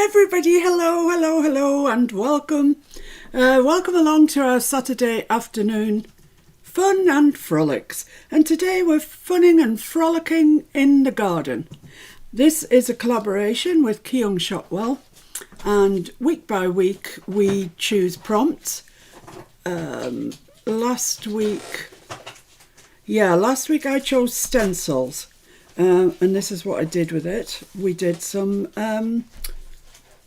everybody, hello, and welcome. Welcome along to our Saturday afternoon fun and frolics. And today we're funning and frolicking in the garden. This is a collaboration with Kyung Shotwell, and week by week we choose prompts. Last week I chose stencils, and this is what I did with it. We did some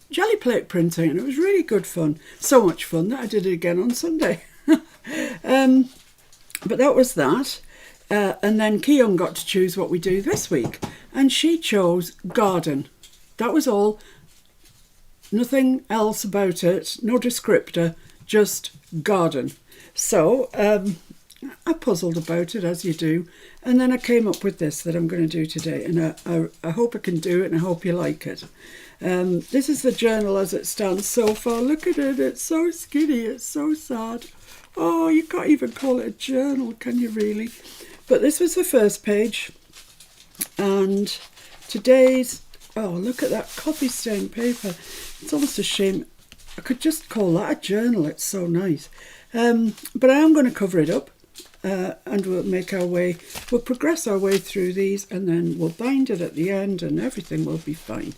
jelly plate printing, and it was really good fun. So much fun that I did it again on Sunday. But that was that. And then Kyung got to choose what we do this week, and she chose garden. That was all. Nothing else about it, no descriptor, just garden. So I puzzled about it, as you do, and then I came up with this that I'm going to do today, and I hope I can do it, and I hope you like it. This is the journal as it stands so far. Look at it, it's so skinny, it's so sad. Oh, you can't even call it a journal, can you really? But this was the first page, and today's, oh, look at that coffee stained paper. It's almost a shame. I could just call that a journal, it's so nice. But I am going to cover it up, and we'll progress our way through these, and then we'll bind it at the end, and everything will be fine.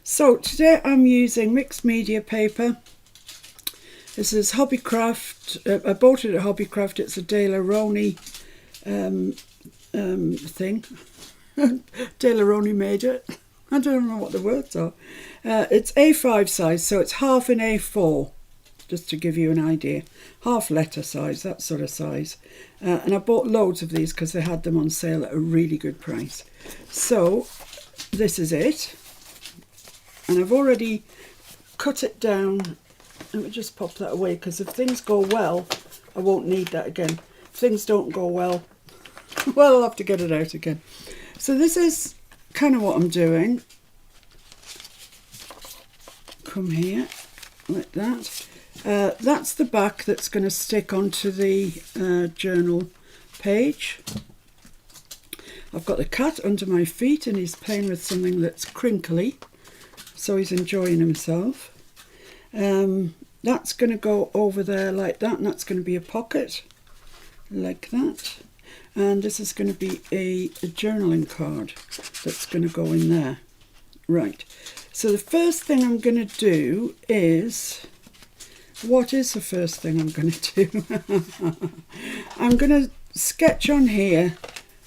So today I'm using mixed media paper. This is Hobbycraft. I bought it at Hobbycraft. It's a De La Roni thing. De La Roni made it. I don't know what the words are. It's A5 size, so it's half in A4, just to give you an idea. Half letter size, that sort of size. And I bought loads of these because they had them on sale at a really good price. So this is it. And I've already cut it down. Let me just pop that away, because if things go well, I won't need that again. If things don't go well, well, I'll have to get it out again. So this is kind of what I'm doing. Come here, like that. That's the back that's going to stick onto the journal page. I've got the cat under my feet, and he's playing with something that's crinkly, so he's enjoying himself. That's going to go over there like that, and that's going to be a pocket like that. And this is going to be a journaling card that's going to go in there. Right, so the first thing I'm going to do is, what is the first thing I'm going to do? I'm going to sketch on here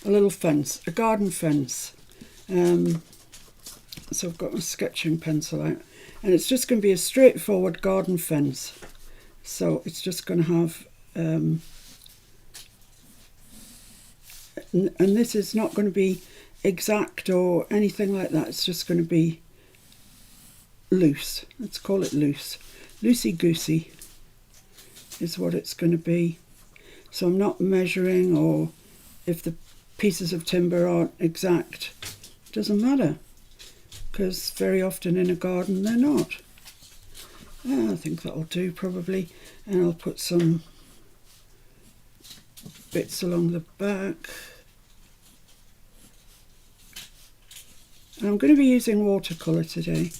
a little fence, a garden fence. So I've got my sketching pencil out, and it's just going to be a straightforward garden fence. So it's just going to have, and this is not going to be exact or anything like that. It's just going to be loose. Let's call it loose. Loosey-goosey is what it's going to be. So I'm not measuring, or if the pieces of timber aren't exact, it doesn't matter, because very often in a garden they're not. I think that'll do probably, and I'll put some bits along the back. And I'm going to be using watercolour today,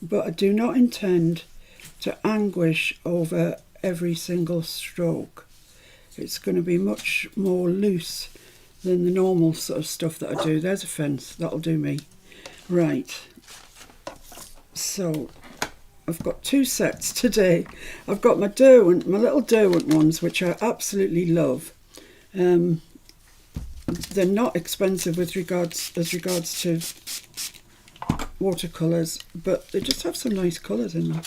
but I do not intend to anguish over every single stroke. It's going to be much more loose than the normal sort of stuff that I do. There's a fence, that'll do me. Right, so I've got two sets today. I've got my little Derwent ones, which I absolutely love. They're not expensive as regards to watercolours, but they just have some nice colours in them.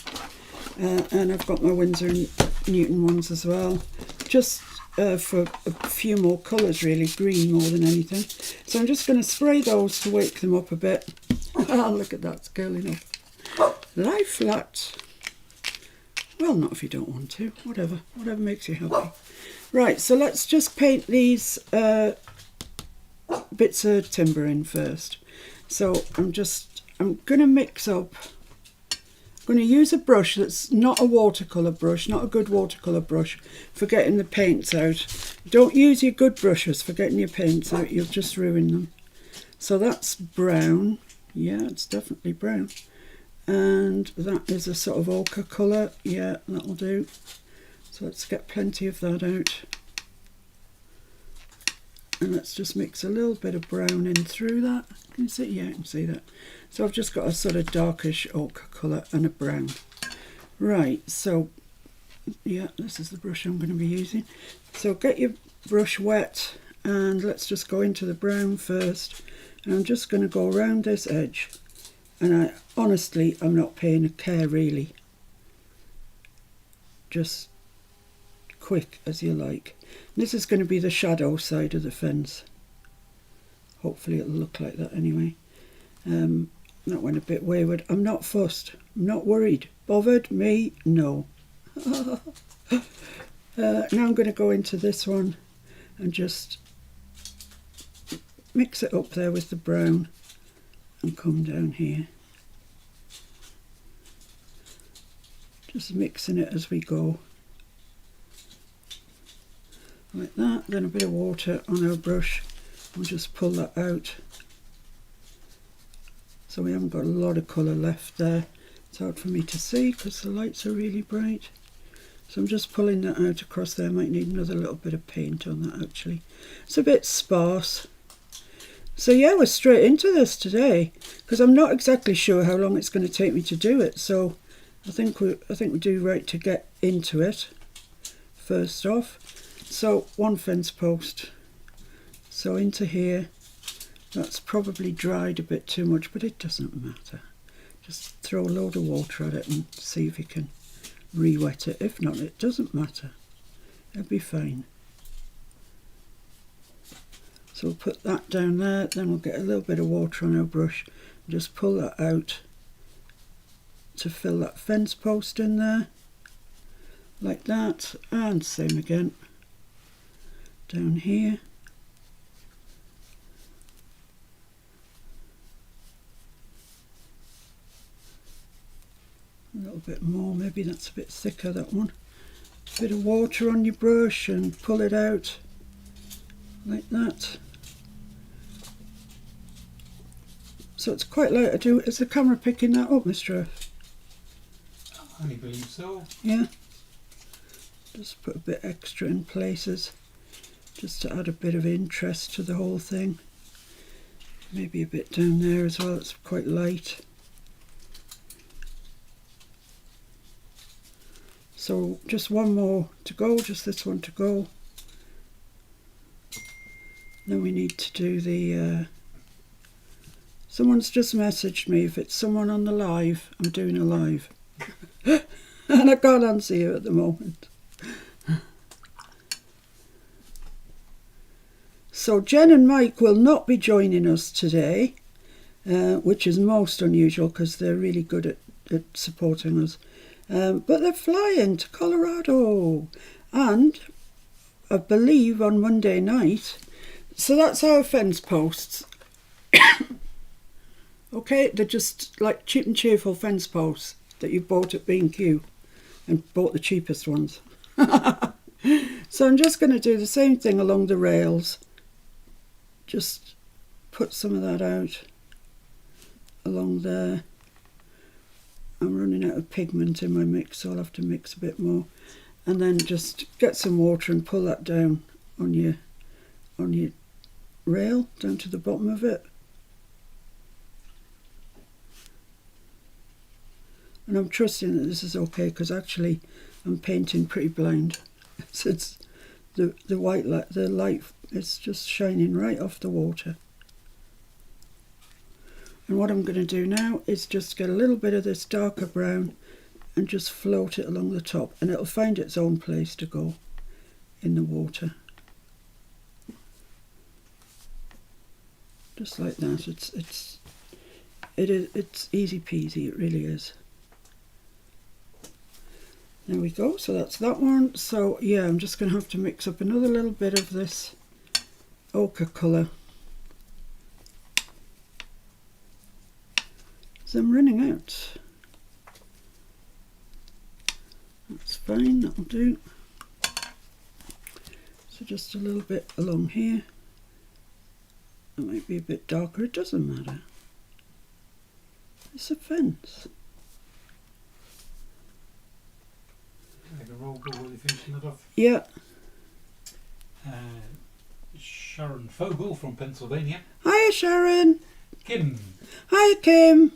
And I've got my Winsor & Newton ones as well, just for a few more colours really, green more than anything. So I'm just going to spray those to wake them up a bit. Oh, look at that, it's curling up. Lie flat. Well, not if you don't want to, whatever makes you happy. Right, so let's just paint these bits of timber in first. So I'm going to mix up. I'm going to use a brush that's not a watercolour brush, not a good watercolour brush, for getting the paints out. Don't use your good brushes for getting your paints out, you'll just ruin them. So that's brown. Yeah, it's definitely brown. And that is a sort of ochre colour. Yeah, that'll do. So let's get plenty of that out. And let's just mix a little bit of brown in through that. Can you see? Yeah, you can see that. So I've just got a sort of darkish ochre colour and a brown. Right, so yeah, this is the brush I'm going to be using. So get your brush wet and let's just go into the brown first. And I'm just going to go around this edge. And honestly, I'm not paying a care really. Just quick as you like. This is going to be the shadow side of the fence. Hopefully it'll look like that anyway. That went a bit wayward. I'm not fussed. I'm not worried. Bothered? Me? No. Now I'm going to go into this one and just mix it up there with the brown and come down here. Just mixing it as we go. Like that. Then a bit of water on our brush. We'll just pull that out. So we haven't got a lot of colour left there. It's hard for me to see because the lights are really bright. So I'm just pulling that out across there. I might need another little bit of paint on that actually. It's a bit sparse. So yeah, we're straight into this today because I'm not exactly sure how long it's going to take me to do it. So I think we do right to get into it first off. So one fence post. So into here. That's probably dried a bit too much, but it doesn't matter. Just throw a load of water at it and see if you can re-wet it. If not, it doesn't matter. It'll be fine. So we'll put that down there, then we'll get a little bit of water on our brush and just pull that out to fill that fence post in there. Like that, and same again. Down here. A little bit more, maybe that's a bit thicker, that one. A bit of water on your brush and pull it out like that. So it's quite light to do. Is the camera picking that up, Mr. F? I believe so. Yeah. Just put a bit extra in places just to add a bit of interest to the whole thing. Maybe a bit down there as well, it's quite light. So just one more to go, just this one to go. Then we need to do the... Someone's just messaged me, if it's someone on the live, I'm doing a live. And I can't answer you at the moment. So Jen and Mike will not be joining us today, which is most unusual because they're really good at supporting us. But they're flying to Colorado, and I believe on Monday night. So that's our fence posts. Okay, they're just like cheap and cheerful fence posts that you bought at B&Q and bought the cheapest ones. So I'm just going to do the same thing along the rails. Just put some of that out along there. I'm running out of pigment in my mix, so I'll have to mix a bit more. And then just get some water and pull that down on your rail, down to the bottom of it. And I'm trusting that this is okay because actually I'm painting pretty blind. It's the white light, the light is just shining right off the water. And what I'm going to do now is just get a little bit of this darker brown and just float it along the top, and it'll find its own place to go in the water. Just like that. It's easy peasy, it really is. There we go, so that's that one. So yeah, I'm just going to have to mix up another little bit of this ochre colour. So I'm running out. That's fine, that'll do. So just a little bit along here. It might be a bit darker, it doesn't matter. It's a fence. Like a roll call, what you finishing it off? Yeah. Sharon Fogel from Pennsylvania. Hiya, Sharon. Kim. Hiya, Kim.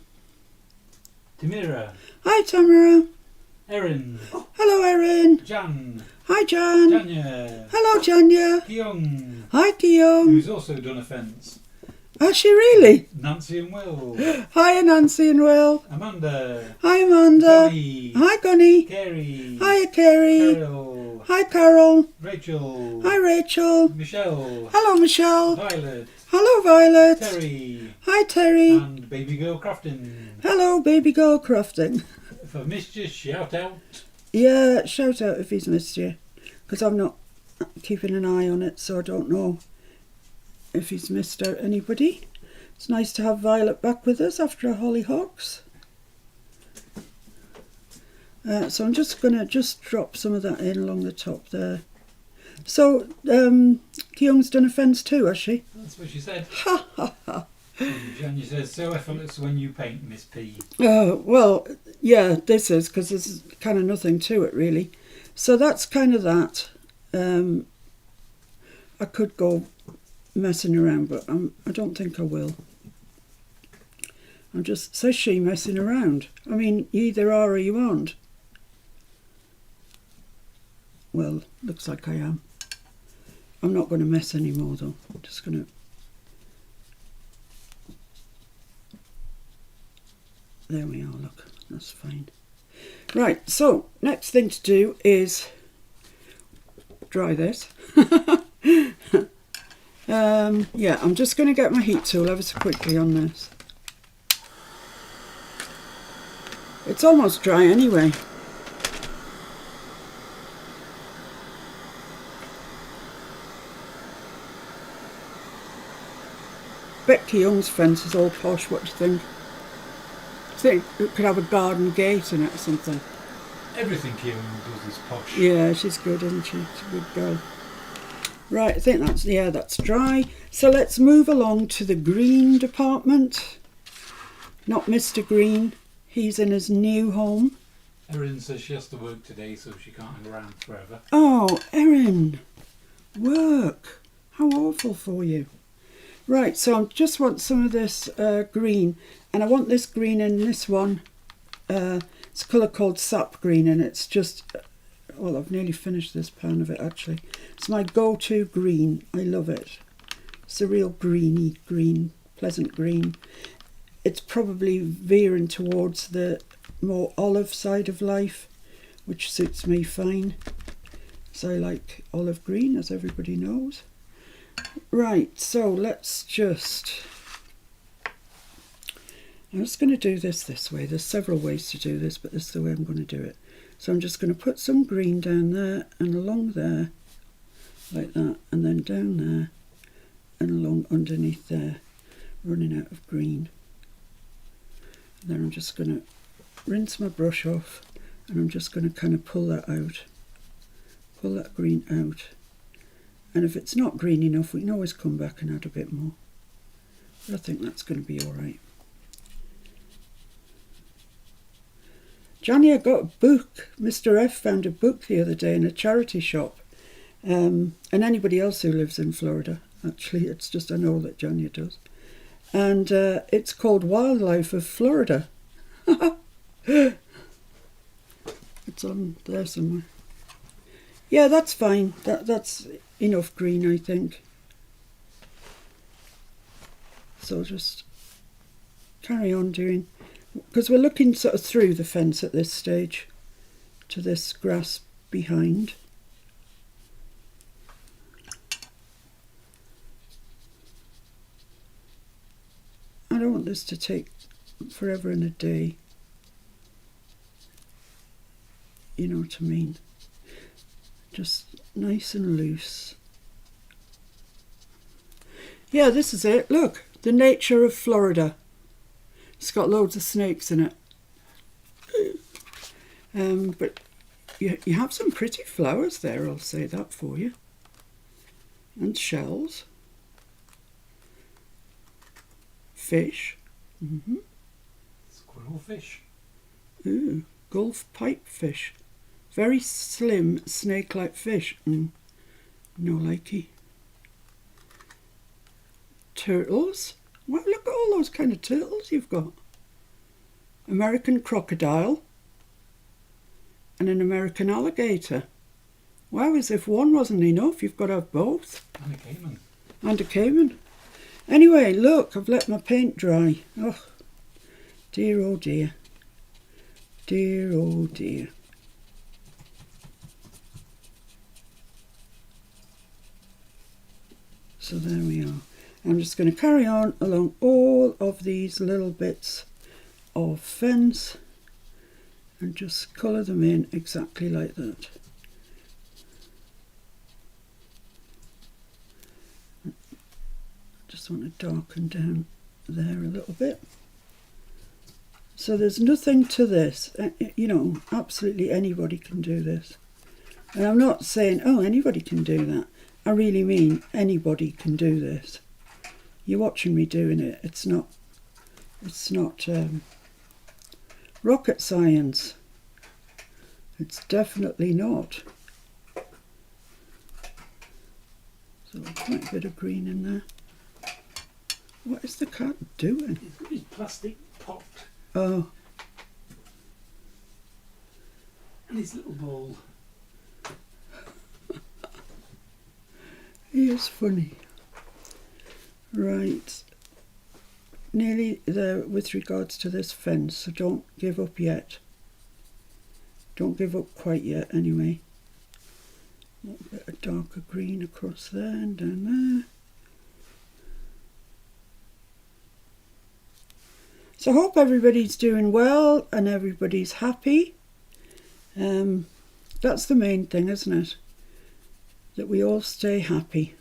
Tamira. Hi, Tamara. Erin. Hello, Erin. Jan. Hi, Jan. Janya. Hello, Janya. Kyung. Hi, Kyung. Who's also done a fence. Has she really? Nancy and Will. Hiya, Nancy and Will. Amanda. Hi, Amanda. Gunny. Hi, Gunny. Carrie. Hiya, Carrie. Carol. Hi, Carol. Rachel. Hi, Rachel. Michelle. Hello, Michelle. Violet. Hello, Violet. Terry. Hi, Terry. And Baby Girl Crofton. Hello, baby girl Crofting. If I've missed you, shout out. Yeah, shout out if he's missed you, because I'm not keeping an eye on it, so I don't know if he's missed out anybody. It's nice to have Violet back with us after a hollyhocks. So I'm just going to drop some of that in along the top there. So, Kyung's done a fence too, has she? That's what she said. Ha ha ha. Janya says, so effortless when you paint, Miss P. Well, yeah, this is, because there's kind of nothing to it really. So that's kind of that. I could go messing around, but I don't think I will. I'm just, says she, messing around. I mean, you either are or you aren't. Well, looks like I am. I'm not going to mess anymore though. I'm just going to... There we are, look, that's fine. Right, so next thing to do is dry this. Yeah, I'm just going to get my heat tool ever so quickly on this. It's almost dry anyway. Becky Young's fence is all posh, what do you think? I think it could have a garden gate in it or something. Everything Kyung does is posh. Yeah, she's good, isn't she? She's a good girl. Right, I think that's, yeah, that's dry. So let's move along to the green department. Not Mr. Green. He's in his new home. Erin says she has to work today, so she can't hang around forever. Oh, Erin. Work. How awful for you. Right, so I just want some of this green. And I want this green in this one. It's a colour called sap green, and it's just... Well, I've nearly finished this pan of it, actually. It's my go-to green. I love it. It's a real greeny green, pleasant green. It's probably veering towards the more olive side of life, which suits me fine. So I like olive green, as everybody knows. Right, so let's just... I'm just going to do this way. There's several ways to do this, but this is the way I'm going to do it. So I'm just going to put some green down there and along there, like that, and then down there and along underneath there, running out of green. And then I'm just going to rinse my brush off, and I'm just going to kind of pull that out, pull that green out. And if it's not green enough, we can always come back and add a bit more. But I think that's going to be all right. Johnny, I got a book. Mr. F found a book the other day in a charity shop. And anybody else who lives in Florida, actually, it's just I know that Johnny does. And it's called Wildlife of Florida. It's on there somewhere. Yeah, that's fine. That's enough green, I think. So just carry on doing... Because we're looking sort of through the fence at this stage to this grass behind. I don't want this to take forever and a day. You know what I mean? Just nice and loose. Yeah, this is it. Look, the nature of Florida. It's got loads of snakes in it. But you have some pretty flowers there, I'll say that for you. And shells. Fish. Squirrel. Little fish. Ooh, Gulf pipefish. Very slim, snake-like fish. No likey. Turtles. Wow, look at all those kind of turtles you've got. American crocodile. And an American alligator. Wow, as if one wasn't enough, you've got to have both. And a caiman. And a caiman. Anyway, look, I've let my paint dry. Oh, dear, oh dear. Dear, oh dear. So there we are. I'm just going to carry on along all of these little bits of fence and just colour them in exactly like that. Just want to darken down there a little bit. So there's nothing to this. You know, absolutely anybody can do this. And I'm not saying, oh, anybody can do that. I really mean anybody can do this. You're watching me doing it. It's not rocket science. It's definitely not. So quite a bit of green in there. What is the cat doing? His plastic pot. Oh. And his little ball. He is funny. Right. Nearly there with regards to this fence, so don't give up yet. Don't give up quite yet, anyway. A little bit of darker green across there and down there. So I hope everybody's doing well and everybody's happy. That's the main thing, isn't it? That we all stay happy.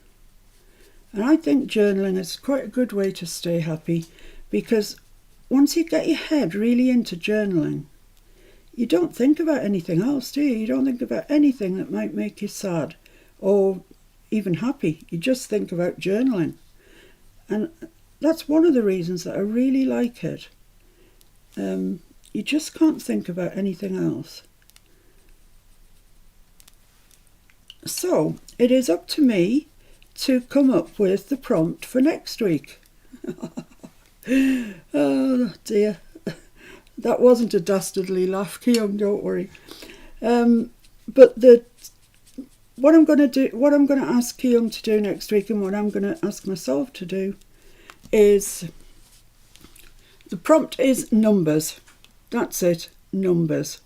And I think journaling is quite a good way to stay happy, because once you get your head really into journaling, you don't think about anything else, do you? You don't think about anything that might make you sad or even happy. You just think about journaling. And that's one of the reasons that I really like it. You just can't think about anything else. So it is up to me to come up with the prompt for next week. Oh dear, that wasn't a dastardly laugh, Kyung, don't worry. But what I'm going to ask Kyung to do next week, and what I'm going to ask myself to do, is the prompt is numbers. That's it, numbers.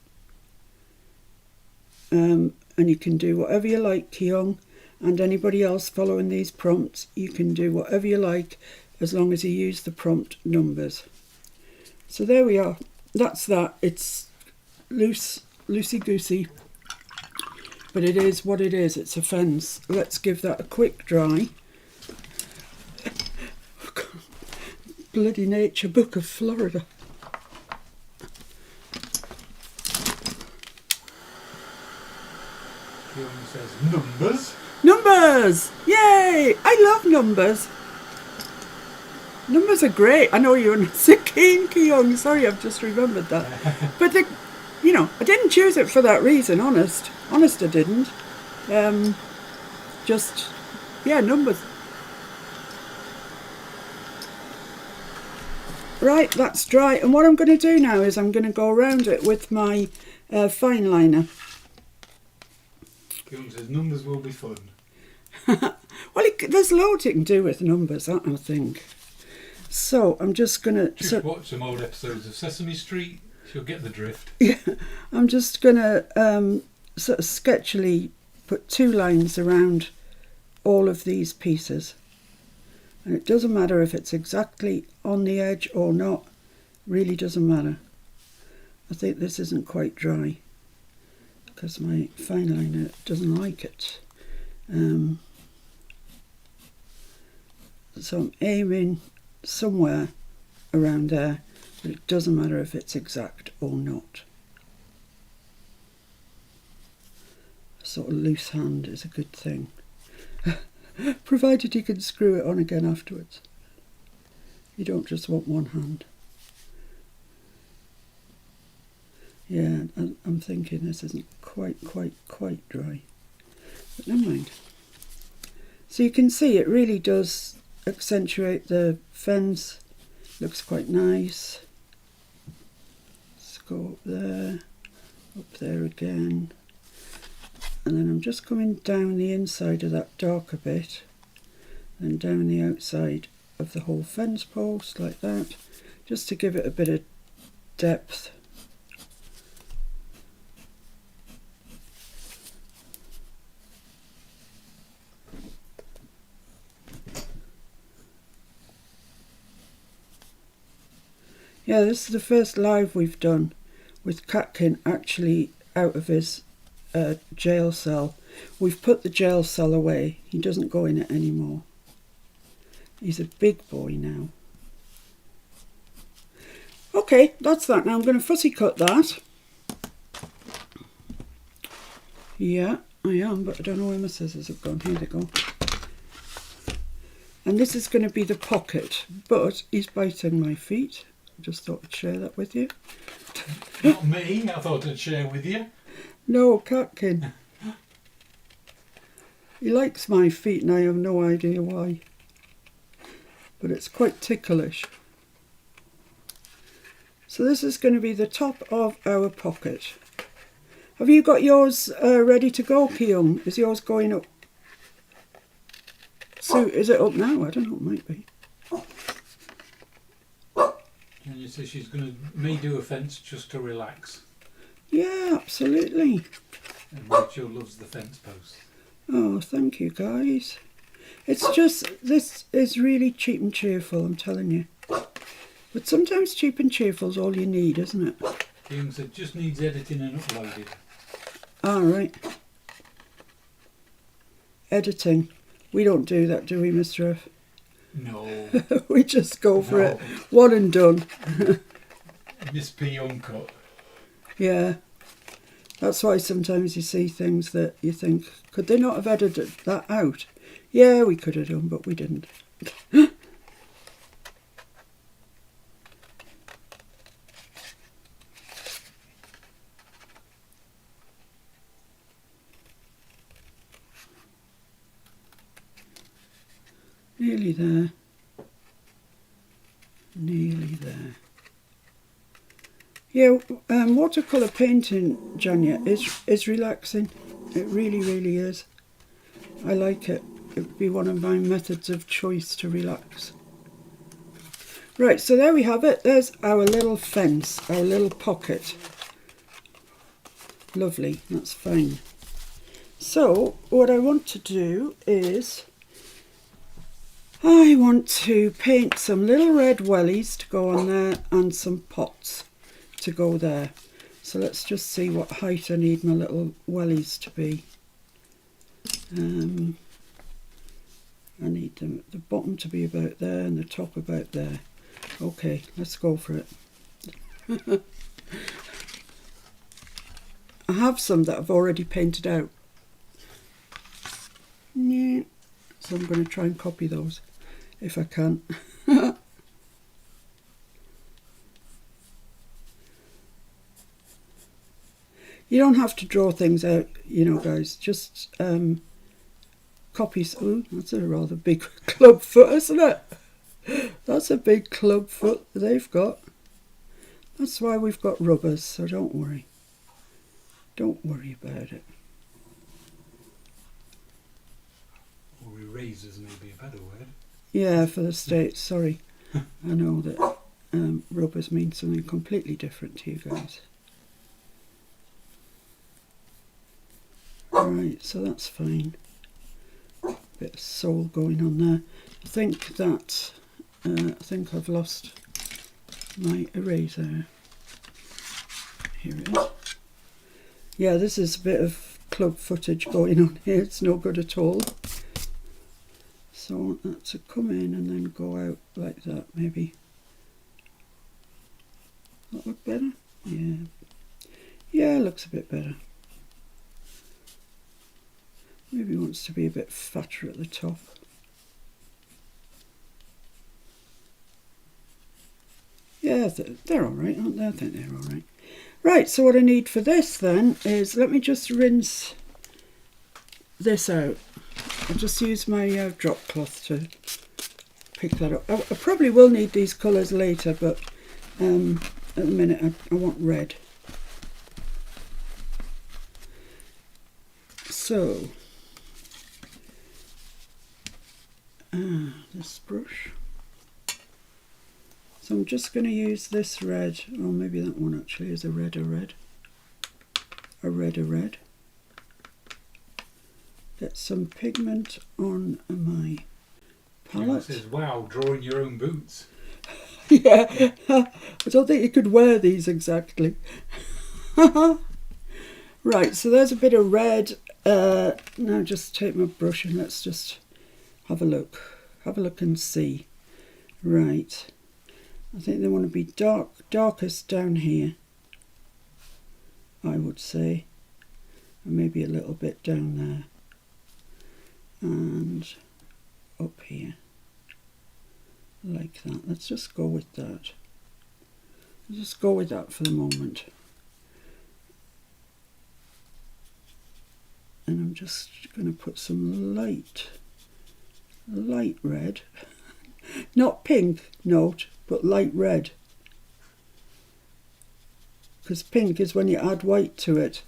And you can do whatever you like, Kyung, and anybody else following these prompts. You can do whatever you like as long as you use the prompt numbers. So there we are. That's that. It's loosey-goosey, but it is what it is. It's a fence. Let's give that a quick dry. Bloody Nature Book of Florida. Kyung says numbers. Numbers! Yay! I love numbers. Numbers are great. I know you're not so keen, Kyung. Sorry, I've just remembered that. But, I didn't choose it for that reason, honest. Honest, I didn't. Numbers. Right, that's dry. And what I'm going to do now is I'm going to go around it with my fine liner. Kyung says numbers will be fun. Well, there's loads you can do with numbers, I think. So I'm just going to... Just watch some old episodes of Sesame Street. She'll get the drift. Yeah, I'm just going to sort of sketchily put 2 lines around all of these pieces. And it doesn't matter if it's exactly on the edge or not. Really doesn't matter. I think this isn't quite dry because my fine liner doesn't like it. So I'm aiming somewhere around there, but it doesn't matter if it's exact or not. A sort of loose hand is a good thing, provided you can screw it on again afterwards. You don't just want one hand. Yeah, I'm thinking this isn't quite dry. But never mind. So you can see it really does accentuate the fence. Looks quite nice. Let's go up there again. And then I'm just coming down the inside of that darker bit, and down the outside of the whole fence post like that, just to give it a bit of depth. Yeah, this is the first live we've done with Catkin actually out of his jail cell. We've put the jail cell away. He doesn't go in it anymore. He's a big boy now. Okay, that's that. Now I'm going to fussy cut that. Yeah, I am, but I don't know where my scissors have gone. Here they go. And this is going to be the pocket, but he's biting my feet. I just thought I'd share that with you. Not me, I thought I'd share with you. No, Catkin. He likes my feet and I have no idea why. But it's quite ticklish. So this is going to be the top of our pocket. Have you got yours ready to go, Kyung? Is yours going up? So is it up now? I don't know, it might be. And you say she's going to do a fence just to relax. Yeah, absolutely. And Rachel loves the fence post. Oh, thank you, guys. It's just, this is really cheap and cheerful, I'm telling you. But sometimes cheap and cheerful is all you need, isn't it? Kyung said just needs editing and uploaded. All right. Editing. We don't do that, do we, Mr. F? No. We just go for it. One and done. Miss P uncut. Yeah. That's why sometimes you see things that you think, could they not have edited that out? Yeah, we could have done, but we didn't. Nearly there. Nearly there. Yeah, watercolour painting, Janya, is relaxing. It really, really is. I like it. It would be one of my methods of choice to relax. Right, so there we have it. There's our little fence, our little pocket. Lovely, that's fine. So, what I want to do is, I want to paint some little red wellies to go on there and some pots to go there. So let's just see what height I need my little wellies to be. I need them at the bottom to be about there and the top about there. Okay, let's go for it. I have some that I've already painted out. Yeah. So I'm going to try and copy those if I can. You don't have to draw things out, you know, guys. Just copy. Oh, that's a rather big club foot, isn't it? That's a big club foot they've got. That's why we've got rubbers, so don't worry. Don't worry about it. Or erasers may be a better word. Yeah, for the States, sorry. I know that rubbers mean something completely different to you guys. Right, so that's fine. Bit of soul going on there. I think that, I think I've lost my eraser. Here it is. Yeah, this is a bit of club footage going on here. It's no good at all. So I want that to come in and then go out like that, maybe. That look better? Yeah. Yeah, looks a bit better. Maybe he wants to be a bit fatter at the top. Yeah, they're all right, aren't they? I think they're all right. Right, so what I need for this then is, let me just rinse this out. I'll just use my drop cloth to pick that up. I probably will need these colours later, but at the minute I want red. So, this brush. So I'm just going to use this red, or maybe that one actually is a red. Get some pigment on my palette. Says, wow, drawing your own boots. Yeah, I don't think you could wear these exactly. Right, so there's a bit of red. Now just take my brush and let's just have a look. Have a look and see. Right. I think they want to be darkest down here, I would say, and maybe a little bit down there, and up here, like that. Let's just go with that. Let's just go with that for the moment. And I'm just going to put some light red, not pink, note, but light red, because pink is when you add white to it.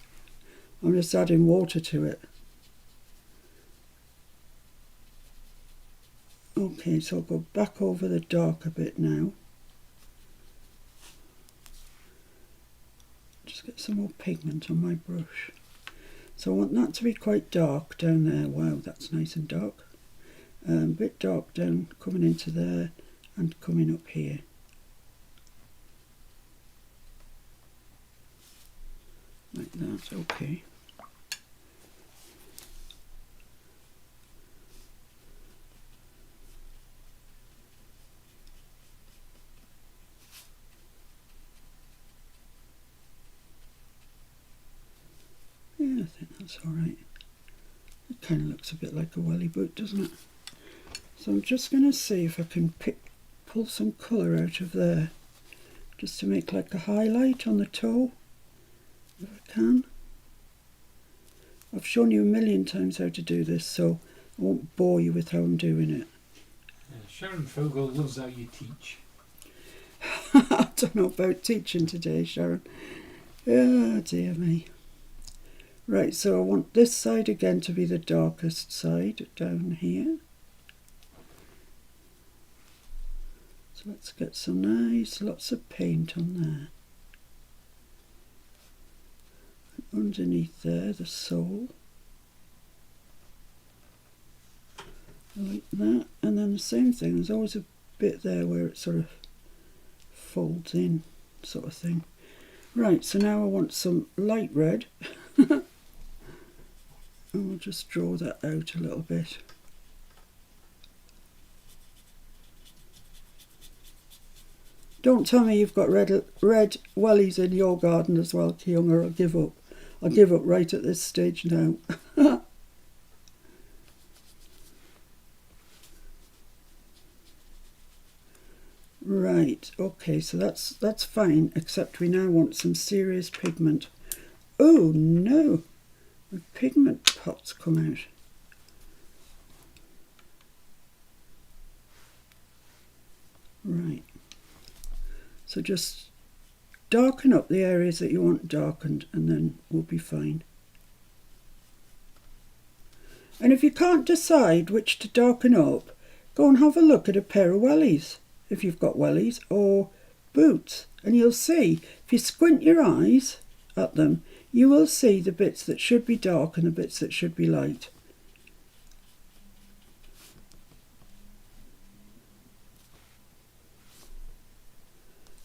I'm just adding water to it. Okay, so I'll go back over the dark a bit now. Just get some more pigment on my brush. So I want that to be quite dark down there. Wow, that's nice and dark. A bit dark down, coming into there and coming up here. Like that, okay. Yeah, I think that's alright. It kind of looks a bit like a welly boot, doesn't it? So I'm just going to see if I can pull some colour out of there, just to make like a highlight on the toe, if I can. I've shown you a million times how to do this, so I won't bore you with how I'm doing it. Sharon Fogel loves how you teach. I don't know about teaching today, Sharon. Oh dear me. Right, so I want this side again to be the darkest side down here. So let's get some nice, lots of paint on there. And underneath there, the sole. Like that. And then the same thing, there's always a bit there where it sort of folds in, sort of thing. Right, so now I want some light red. And we'll just draw that out a little bit. Don't tell me you've got red wellies in your garden as well, Kyung, or I'll give up. I'll give up right at this stage now. Right, okay, so that's fine, except we now want some serious pigment. Oh no! The pigment pot's come out. Right. So just darken up the areas that you want darkened, and then we'll be fine. And if you can't decide which to darken up, go and have a look at a pair of wellies, if you've got wellies, or boots, and you'll see, if you squint your eyes at them, you will see the bits that should be dark and the bits that should be light.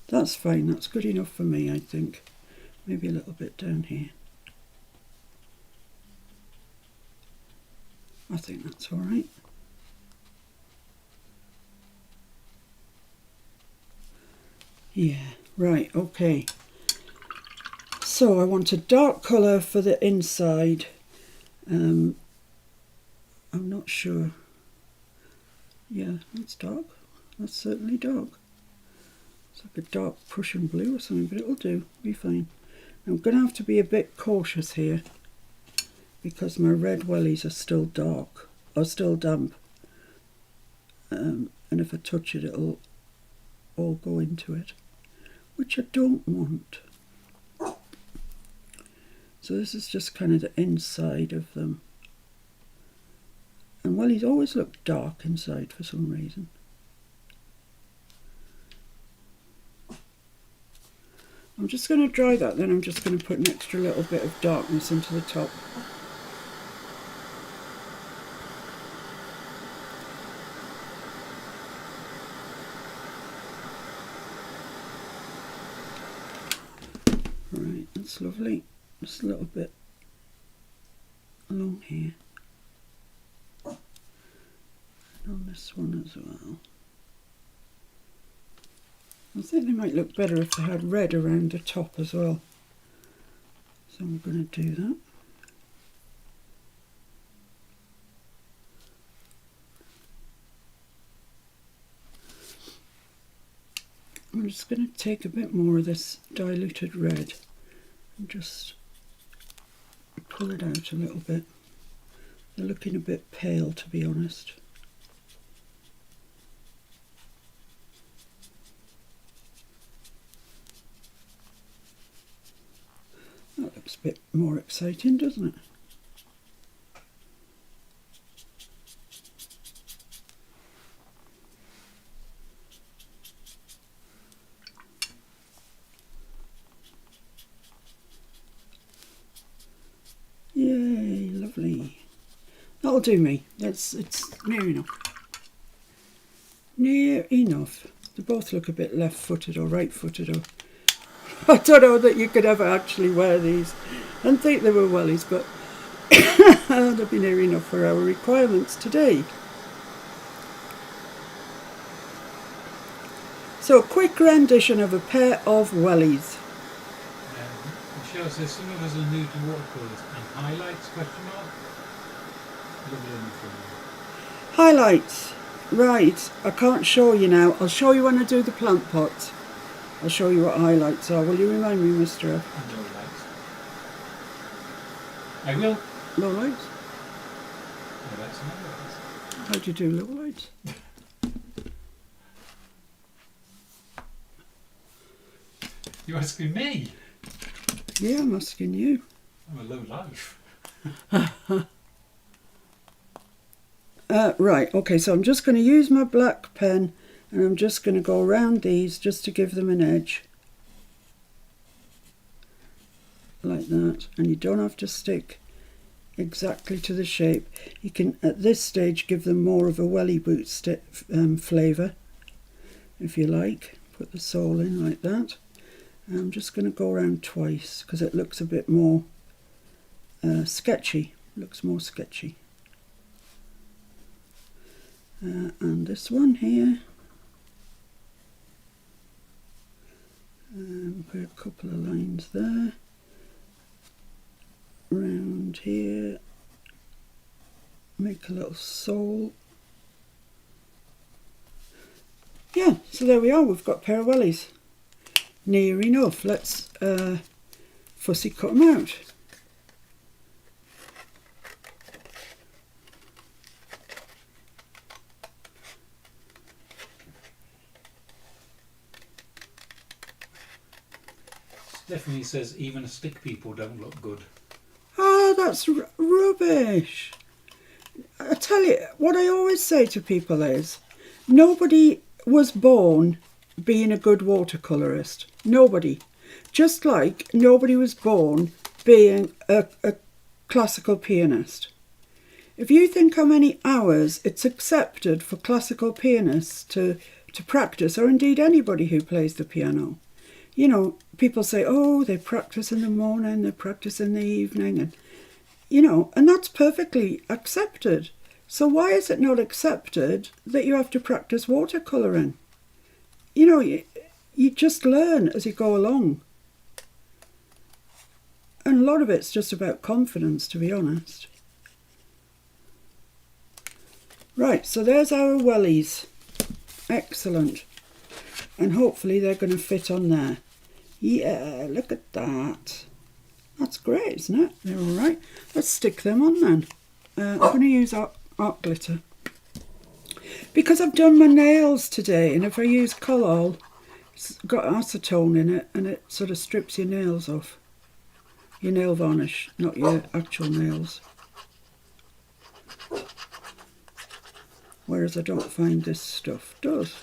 That's fine, that's good enough for me, I think. Maybe a little bit down here. I think that's all right. Yeah, right, okay. So I want a dark colour for the inside. I'm not sure. Yeah, that's dark. That's certainly dark. It's like a dark Prussian blue or something, but it'll do. Be fine. I'm going to have to be a bit cautious here because my red wellies are still dark, or still damp. And if I touch it, it'll all go into it, which I don't want. So this is just kind of the inside of them. And wellies always look dark inside for some reason. I'm just going to dry that, then I'm just going to put an extra little bit of darkness into the top. Right, that's lovely. Just a little bit along here. And on this one as well. I think they might look better if they had red around the top as well. So I'm going to do that. I'm just going to take a bit more of this diluted red and just pull it out a little bit. They're looking a bit pale, to be honest. That looks a bit more exciting, doesn't it? Yay, lovely. That'll do me. It's near enough. Near enough. They both look a bit left-footed or right-footed, or I don't know that you could ever actually wear these and think they were wellies, but they'll be near enough for our requirements today. So, a quick rendition of a pair of wellies. Michelle says some of us are new to watercolours and highlights, question mark? Lovely one from you. Highlights. Right, I can't show you now. I'll show you when I do the plant pots. I'll show you what highlights are. Will you remind me, Mr. F? And low lights. I will. Low lights? Low lights and low lights. How do you do low lights? You're asking me? Yeah, I'm asking you. I'm a low life. Right, okay, so I'm just going to use my black pen and I'm just going to go around these just to give them an edge. Like that. And you don't have to stick exactly to the shape. You can, at this stage, give them more of a welly boot flavour, if you like. Put the sole in like that. And I'm just going to go around twice because it looks a bit more sketchy. Looks more sketchy. And this one here. Put a couple of lines there. Round here. Make a little sole. Yeah, so there we are. We've got a pair of wellies. Near enough. Let's fussy cut them out. Stephanie says even stick people don't look good. Oh, that's rubbish. I tell you, what I always say to people is, nobody was born being a good watercolourist. Nobody. Just like nobody was born being a classical pianist. If you think how many hours it's accepted for classical pianists to practice, or indeed anybody who plays the piano, you know, people say, oh, they practice in the morning, they practice in the evening, and, you know, and that's perfectly accepted. So why is it not accepted that you have to practice watercolouring? You know, you just learn as you go along. And a lot of it's just about confidence, to be honest. Right, so there's our wellies. Excellent. And hopefully they're going to fit on there. Yeah, look at that. That's great, isn't it? They're all right. Let's stick them on then. I'm going to use art glitter. Because I've done my nails today, and if I use Collall, it's got acetone in it, and it sort of strips your nails off. Your nail varnish, not your actual nails. Whereas I don't find this stuff does.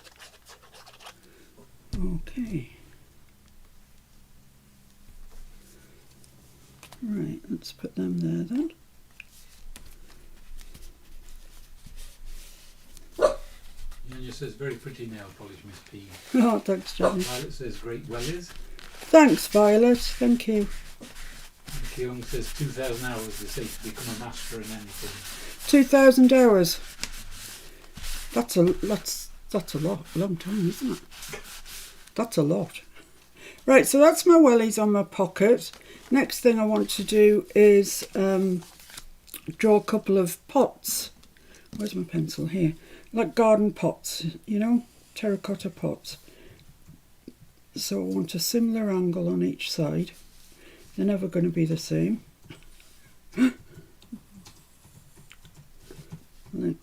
Okay. Right, let's put them there then. It says very pretty nail polish, Miss P. Oh, thanks, Johnny. Violet says great wellies. Thanks, Violet. Thank you. And Kyung says 2,000 hours they say to become a master in anything. 2,000 hours. That's a lot. A long time, isn't it? That's a lot. Right, so that's my wellies on my pocket. Next thing I want to do is draw a couple of pots. Where's my pencil? Here. Like garden pots, you know, terracotta pots. So I want a similar angle on each side. They're never going to be the same. Like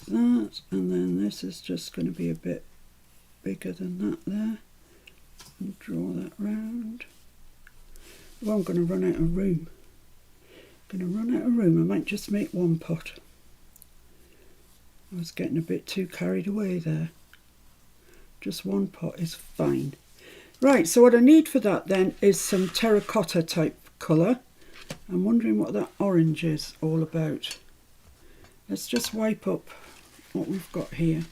that, and then this is just going to be a bit bigger than that there. And draw that round. Oh, I'm going to run out of room. I might just make one pot. I was getting a bit too carried away there. Just one pot is fine. Right, so what I need for that then is some terracotta type colour. I'm wondering what that orange is all about. Let's just wipe up what we've got here.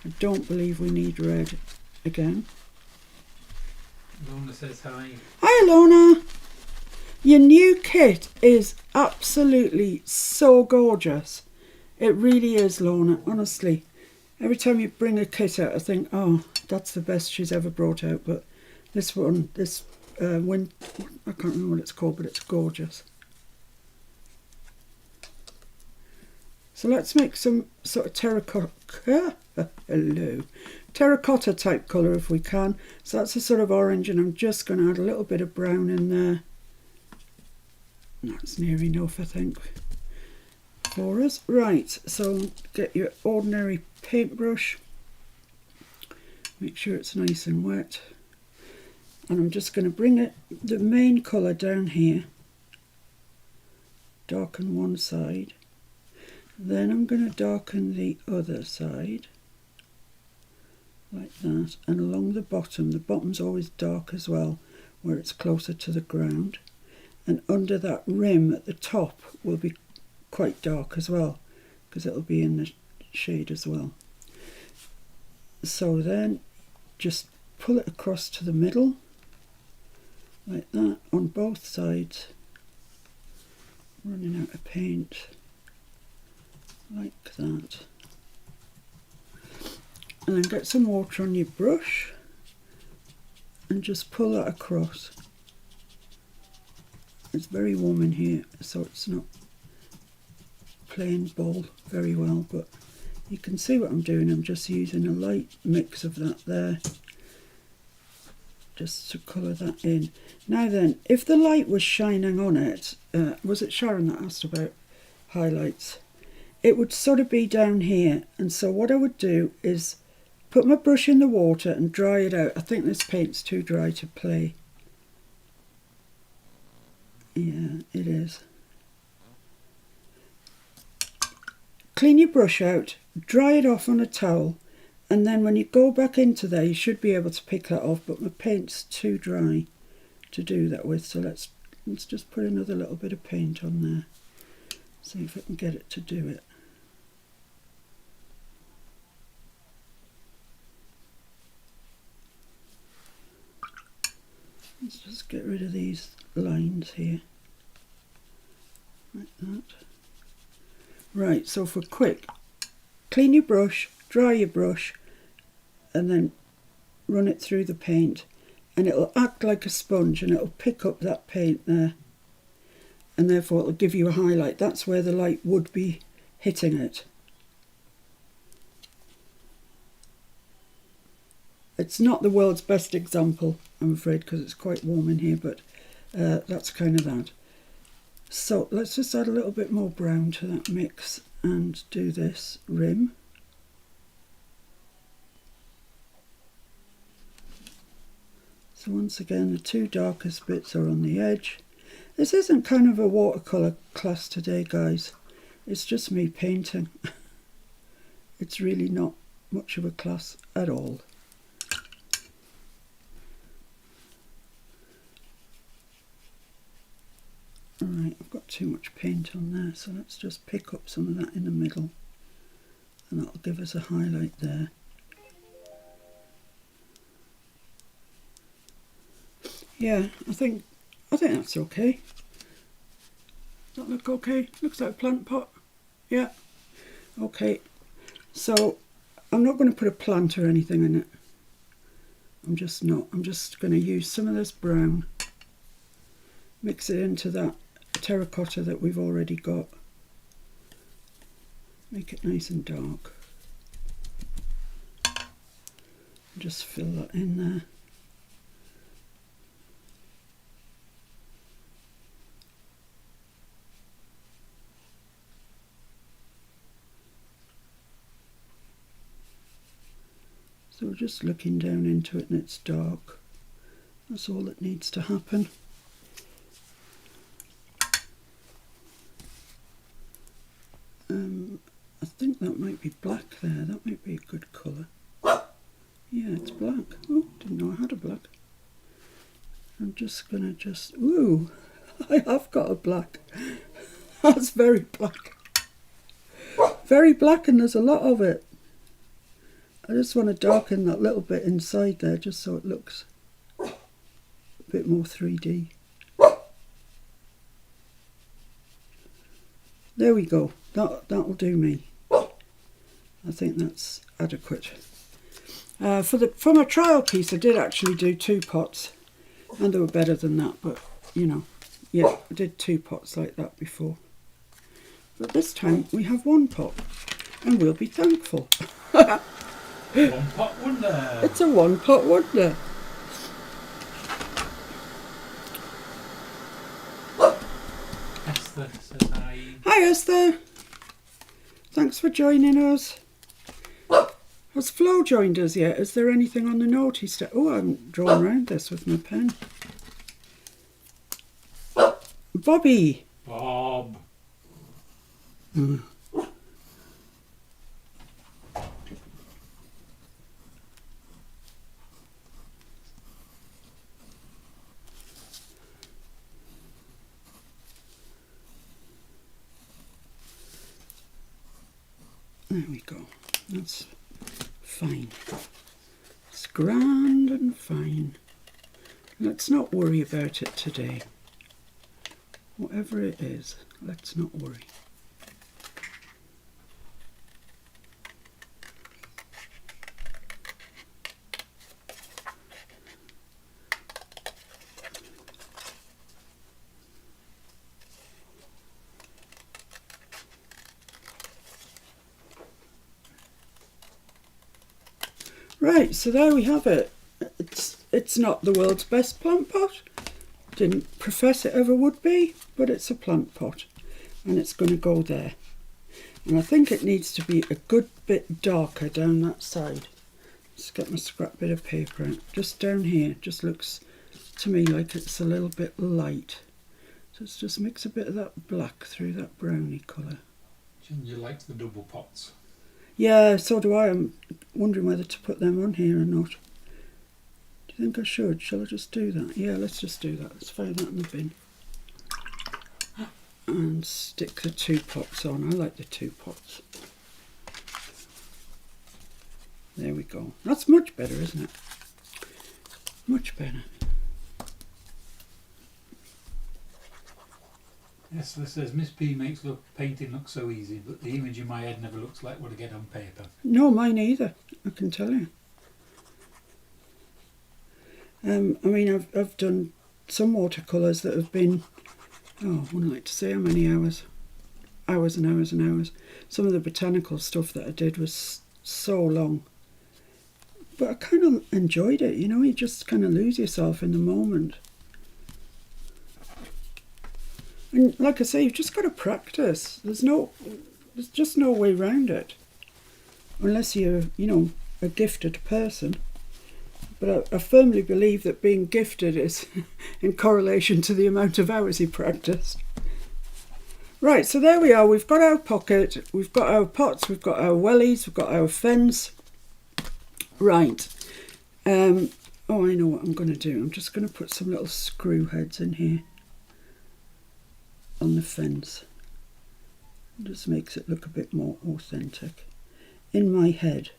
I don't believe we need red again. Lorna says hi. Hi Lorna! Your new kit is absolutely so gorgeous. It really is, Lorna, honestly. Every time you bring a kit out, I think, oh, that's the best she's ever brought out. But this one, I can't remember what it's called, but it's gorgeous. So let's make some sort of terracotta type colour if we can. So that's a sort of orange, and I'm just going to add a little bit of brown in there. That's near enough, I think, for us. Right, so get your ordinary paintbrush. Make sure it's nice and wet. And I'm just going to bring the main colour down here. Darken one side. Then I'm going to darken the other side. Like that. And along the bottom's always dark as well, where it's closer to the ground. And under that rim at the top will be quite dark as well, because it'll be in the shade as well. So then just pull it across to the middle, like that, on both sides. Running out of paint, like that. And then get some water on your brush and just pull that across. It's very warm in here, so it's not playing ball very well, but you can see what I'm doing. I'm just using a light mix of that there, just to colour that in. Now then, if the light was shining on it, was it Sharon that asked about highlights? It would sort of be down here, and so what I would do is put my brush in the water and dry it out. I think this paint's too dry to play. Yeah, it is. Clean your brush out, dry it off on a towel, and then when you go back into there, you should be able to pick that off, but my paint's too dry to do that with, so let's just put another little bit of paint on there. See if I can get it to do it. Let's just get rid of these lines here, like that. Right, so for quick, clean your brush, dry your brush, and then run it through the paint, and it'll act like a sponge and it'll pick up that paint there, and therefore it'll give you a highlight. That's where the light would be hitting it. It's not the world's best example, I'm afraid, because it's quite warm in here, but that's kind of that. So let's just add a little bit more brown to that mix and do this rim. So once again, the two darkest bits are on the edge. This isn't kind of a watercolour class today, guys. It's just me painting. It's really not much of a class at all. Alright, I've got too much paint on there, so let's just pick up some of that in the middle, and that'll give us a highlight there. Yeah, I think that's okay. Does that look okay? Looks like a plant pot. Yeah. Okay. So I'm not going to put a plant or anything in it. I'm just going to use some of this brown, mix it into that terracotta that we've already got. Make it nice and dark. Just fill that in there. So we're just looking down into it and it's dark. That's all that needs to happen. I think that might be black there. That might be a good colour. Yeah, it's black. Oh, didn't know I had a black. I'm just going to ooh, I have got a black. That's very black. Very black, and there's a lot of it. I just want to darken that little bit inside there just so it looks a bit more 3D. There we go. That'll do me. I think that's adequate. For my trial piece, I did actually do 2 pots, and they were better than that. But you know, yeah, I did 2 pots like that before. But this time we have 1 pot, and we'll be thankful. One pot wonder. It's a 1 pot wonder. Esther says hi. Hi Esther. Thanks for joining us. Has Flo joined us yet? Is there anything on the naughty step? Oh, I haven't drawn around this with my pen. Bobby. Bob. There we go. That's fine. It's grand and fine. Let's not worry about it today. Whatever it is, let's not worry. Right, so there we have it. It's not the world's best plant pot. Didn't profess it ever would be, but it's a plant pot, and it's going to go there. And I think it needs to be a good bit darker down that side. Let's get my scrap bit of paper out. Just down here, just looks to me like it's a little bit light. So let's just mix a bit of that black through that brownie colour. Ginger likes the double pots. Yeah, so do I. I'm wondering whether to put them on here or not. Do you think I should? Shall I just do that? Yeah, let's just do that. Let's throw that in the bin. And stick the 2 pots on. I like the 2 pots. There we go. That's much better, isn't it? Much better. Yes, this says Miss P makes painting look so easy, but the image in my head never looks like what I get on paper. No, mine either, I can tell you. I mean, I've done some watercolours that have been, oh, I wouldn't like to say how many hours. Hours and hours and hours. Some of the botanical stuff that I did was so long. But I kind of enjoyed it, you know, you just kind of lose yourself in the moment. And like I say, you've just got to practice. There's just no way around it. Unless you're, a gifted person. But I firmly believe that being gifted is in correlation to the amount of hours you practice. Right, so there we are. We've got our pocket, we've got our pots, we've got our wellies, we've got our fence. Right. I know what I'm going to do. I'm just going to put some little screw heads in here on the fence. It just makes it look a bit more authentic in my head.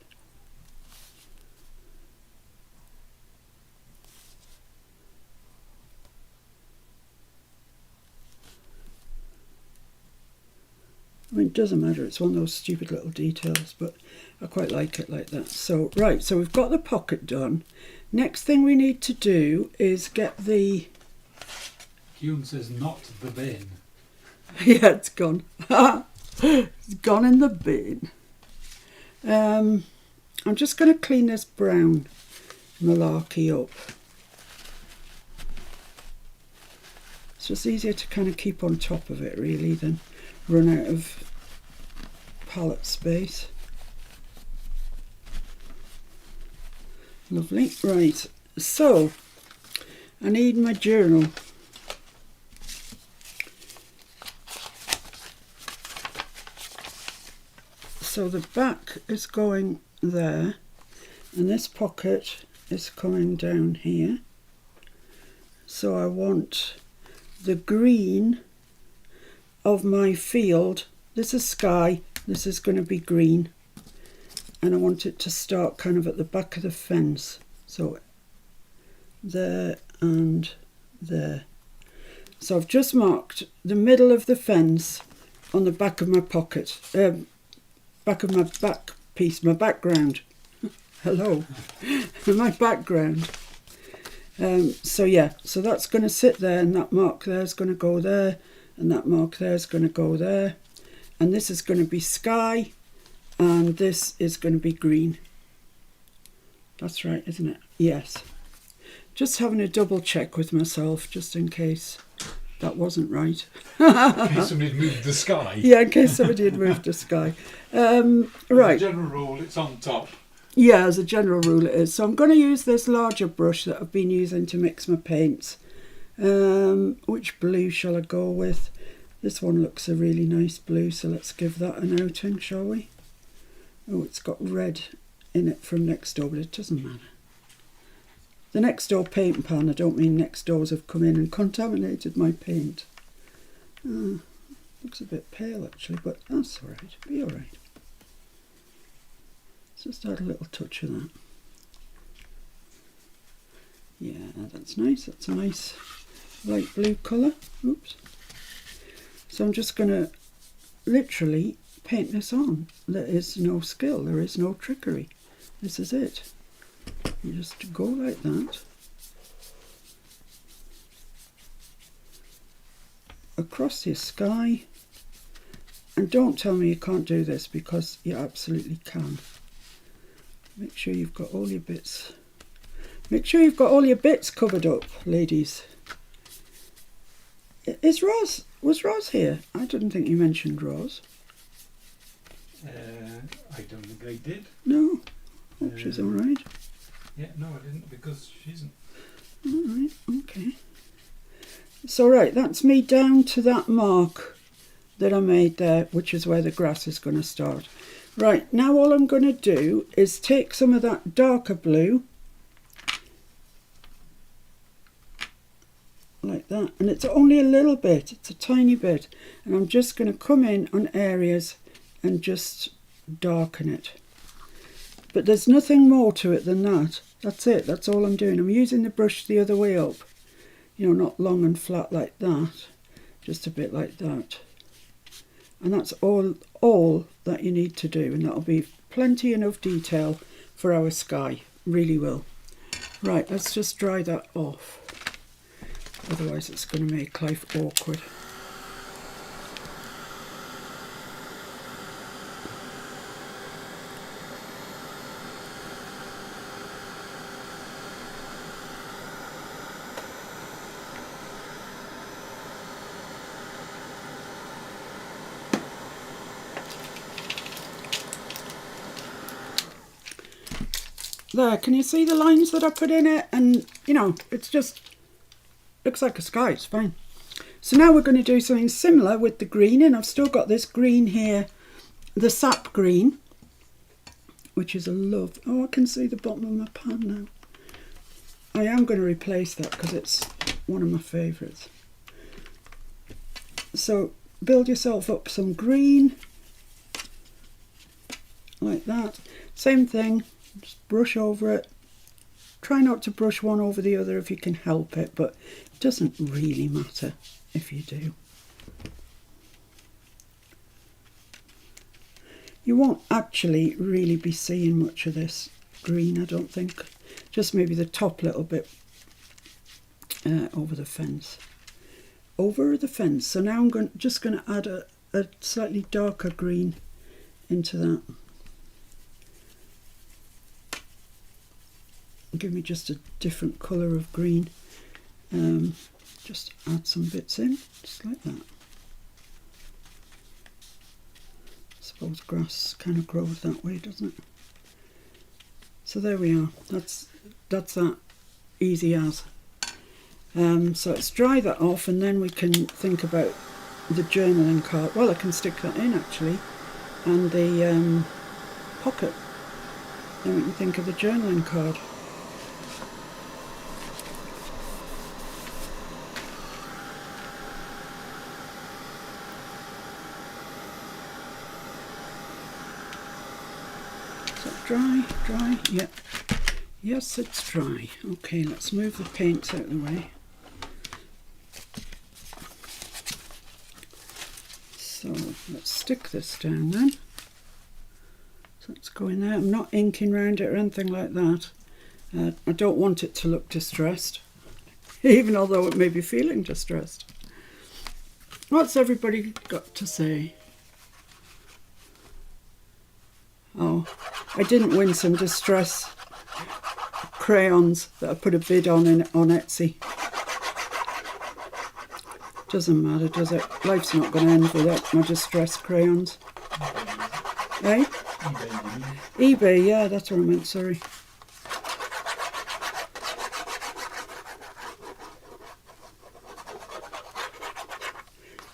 I mean, it doesn't matter, it's one of those stupid little details, but I quite like it like that. So, right, so we've got the pocket done. Next thing we need to do is get the... Kyung says not the bin. Yeah, it's gone. It's gone in the bin. I'm just going to clean this brown malarkey up. It's just easier to kind of keep on top of it, really, than run out of palette space. Lovely. Right, so I need my journal. So the back is going there, and this pocket is coming down here. So I want the green of my field. This is sky, this is going to be green, and I want it to start kind of at the back of the fence, so there and there. So I've just marked the middle of the fence on the back of my pocket, back of my back piece, my background. Hello. My background. So yeah, so that's going to sit there, and that mark there is going to go there, and that mark there is going to go there, and this is going to be sky, and this is going to be green. That's right, isn't it? Yes. Just having a double check with myself, just in case that wasn't right. In case somebody had moved the sky. Yeah, in case somebody had moved the sky. Right. As a general rule, it's on top. Yeah, as a general rule it is. So I'm going to use this larger brush that I've been using to mix my paints. Which blue shall I go with? This one looks a really nice blue, so let's give that an outing, shall we? Oh, it's got red in it from next door, but it doesn't matter. The next door paint pan, I don't mean next doors have come in and contaminated my paint. Looks a bit pale actually, but that's alright, it'll be alright. Let's just add a little touch of that. Yeah, that's nice, that's a nice light blue colour. Oops. So I'm just going to literally paint this on. There is no skill, there is no trickery. This is it. You just go like that. Across your sky. And don't tell me you can't do this, because you absolutely can. Make sure you've got all your bits. Make sure you've got all your bits covered up, ladies. Was Roz here? I didn't think you mentioned Roz. I don't think I did. No. Hope she's alright. Yeah, no, I didn't, because she isn't. Alright, okay. So right, that's me down to that mark that I made there, which is where the grass is going to start. Right, now all I'm going to do is take some of that darker blue, like that, and it's only a little bit, it's a tiny bit, and I'm just going to come in on areas and just darken it. But there's nothing more to it than that. That's it, that's all I'm doing. I'm using the brush the other way up, not long and flat like that, just a bit like that. And that's all that you need to do, and that'll be plenty enough detail for our sky, really will. Right, let's just dry that off, otherwise it's going to make life awkward. there. Can you see the lines that I put in it? And, you know, it's just, looks like a sky. It's fine. So now we're going to do something similar with the green, and I've still got this green here, the sap green, which is a love. Oh, I can see the bottom of my pan now. I am going to replace that because it's one of my favourites. So build yourself up some green, like that. Same thing, just brush over it. Try not to brush one over the other if you can help it, but it doesn't really matter if you do. You won't actually really be seeing much of this green, I don't think. Just maybe the top little bit over the fence. Over the fence. So now I'm just going to add a slightly darker green into that. Give me just a different colour of green. Just add some bits in, just like that. I suppose grass kind of grows that way, doesn't it? So there we are. That's that easy as. So let's dry that off, and then we can think about the journaling card. Well, I can stick that in actually, and the pocket. Then we can think of the journaling card. Dry, dry, yep. Yes, it's dry. Okay, let's move the paints out of the way. So let's stick this down then. So it's going there. I'm not inking around it or anything like that. I don't want it to look distressed, even although it may be feeling distressed. What's everybody got to say? Oh, I didn't win some distress crayons that I put a bid on on Etsy. Doesn't matter, does it? Life's not going to end without my distress crayons. Eh? eBay, yeah, that's what I meant, sorry.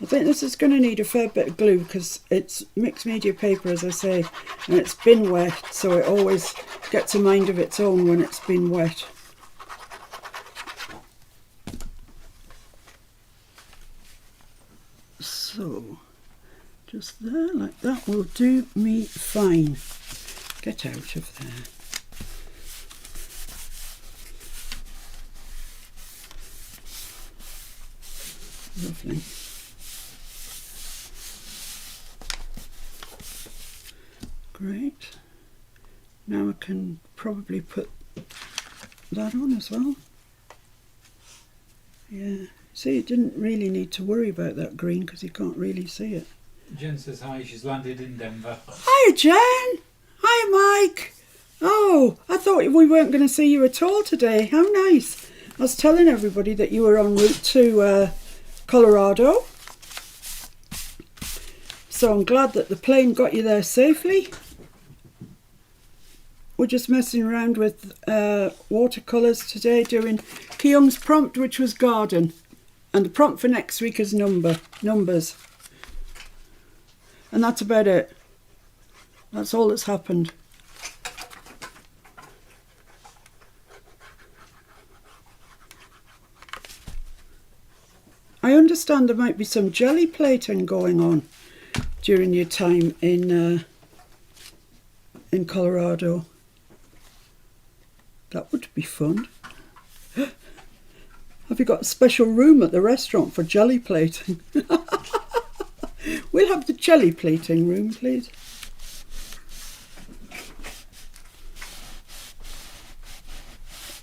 I think this is going to need a fair bit of glue because it's mixed media paper, as I say, and it's been wet, so it always gets a mind of its own when it's been wet. So, just there, like that will do me fine. Get out of there. Lovely. Great. Now I can probably put that on as well. Yeah. See, you didn't really need to worry about that green because you can't really see it. Jen says hi, she's landed in Denver. Hi Jen! Hi Mike! Oh, I thought we weren't going to see you at all today. How nice. I was telling everybody that you were en route to Colorado. So I'm glad that the plane got you there safely. We're just messing around with watercolours today, doing Kyung's prompt, which was garden. And the prompt for next week is numbers. And that's about it. That's all that's happened. I understand there might be some jelly plating going on during your time in Colorado. That would be fun. Have you got a special room at the restaurant for jelly plating? We'll have the jelly plating room, please.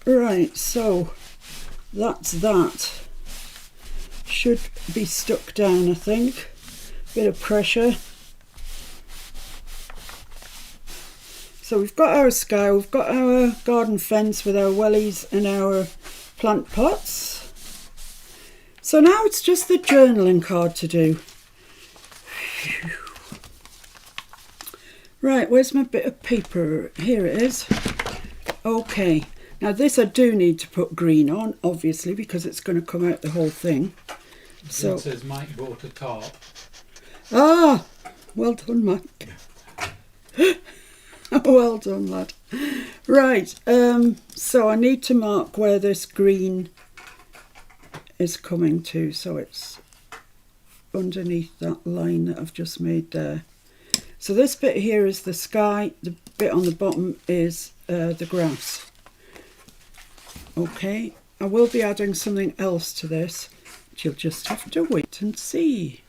Right, so that's that. Should be stuck down, I think. Bit of pressure. So we've got our sky, we've got our garden fence with our wellies and our plant pots. So now it's just the journaling card to do. Phew. Right, where's my bit of paper? Here it is. Okay, now this I do need to put green on, obviously, because it's going to come out the whole thing. So It says Mike bought a tarp. Ah, well done, Mike. Well done, lad. Right, so I need to mark where this green is coming to, so it's underneath that line that I've just made there. So this bit here is the sky, the bit on the bottom is the grass. Okay, I will be adding something else to this, but you'll just have to wait and see.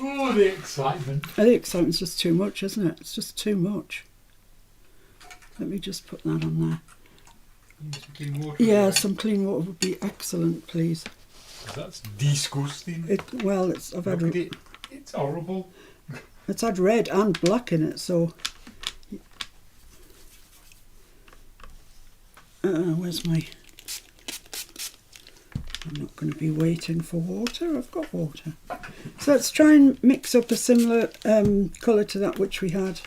Oh, the excitement. The excitement's just too much, isn't it? It's just too much. Let me just put that on there. Some clean water. Yeah, some clean water would be excellent, please. That's disgusting. I've Look had at it. It's horrible. it's had red and black in it, so. Where's my? I'm not going to be waiting for water. I've got water. So let's try and mix up a similar colour to that which we had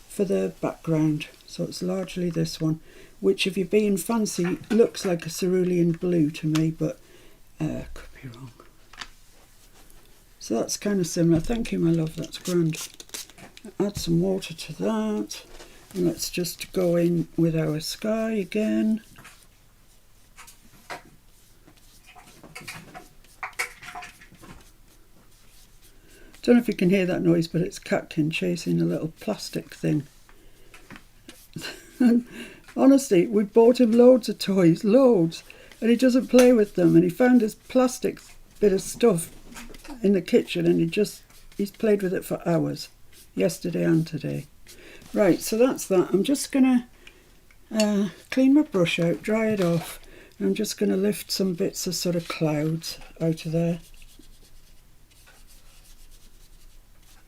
for the background. So it's largely this one, which if you're being fancy looks like a cerulean blue to me, but could be wrong. So that's kind of similar. Thank you, my love, that's grand. Add some water to that, and let's just go in with our sky again. Don't know if you can hear that noise, but it's Catkin chasing a little plastic thing. And honestly, we bought him loads of toys, loads, and he doesn't play with them. And he found this plastic bit of stuff in the kitchen, and he's played with it for hours, yesterday and today. Right, so that's that. I'm just gonna clean my brush out, dry it off, and I'm just gonna lift some bits of sort of clouds out of there.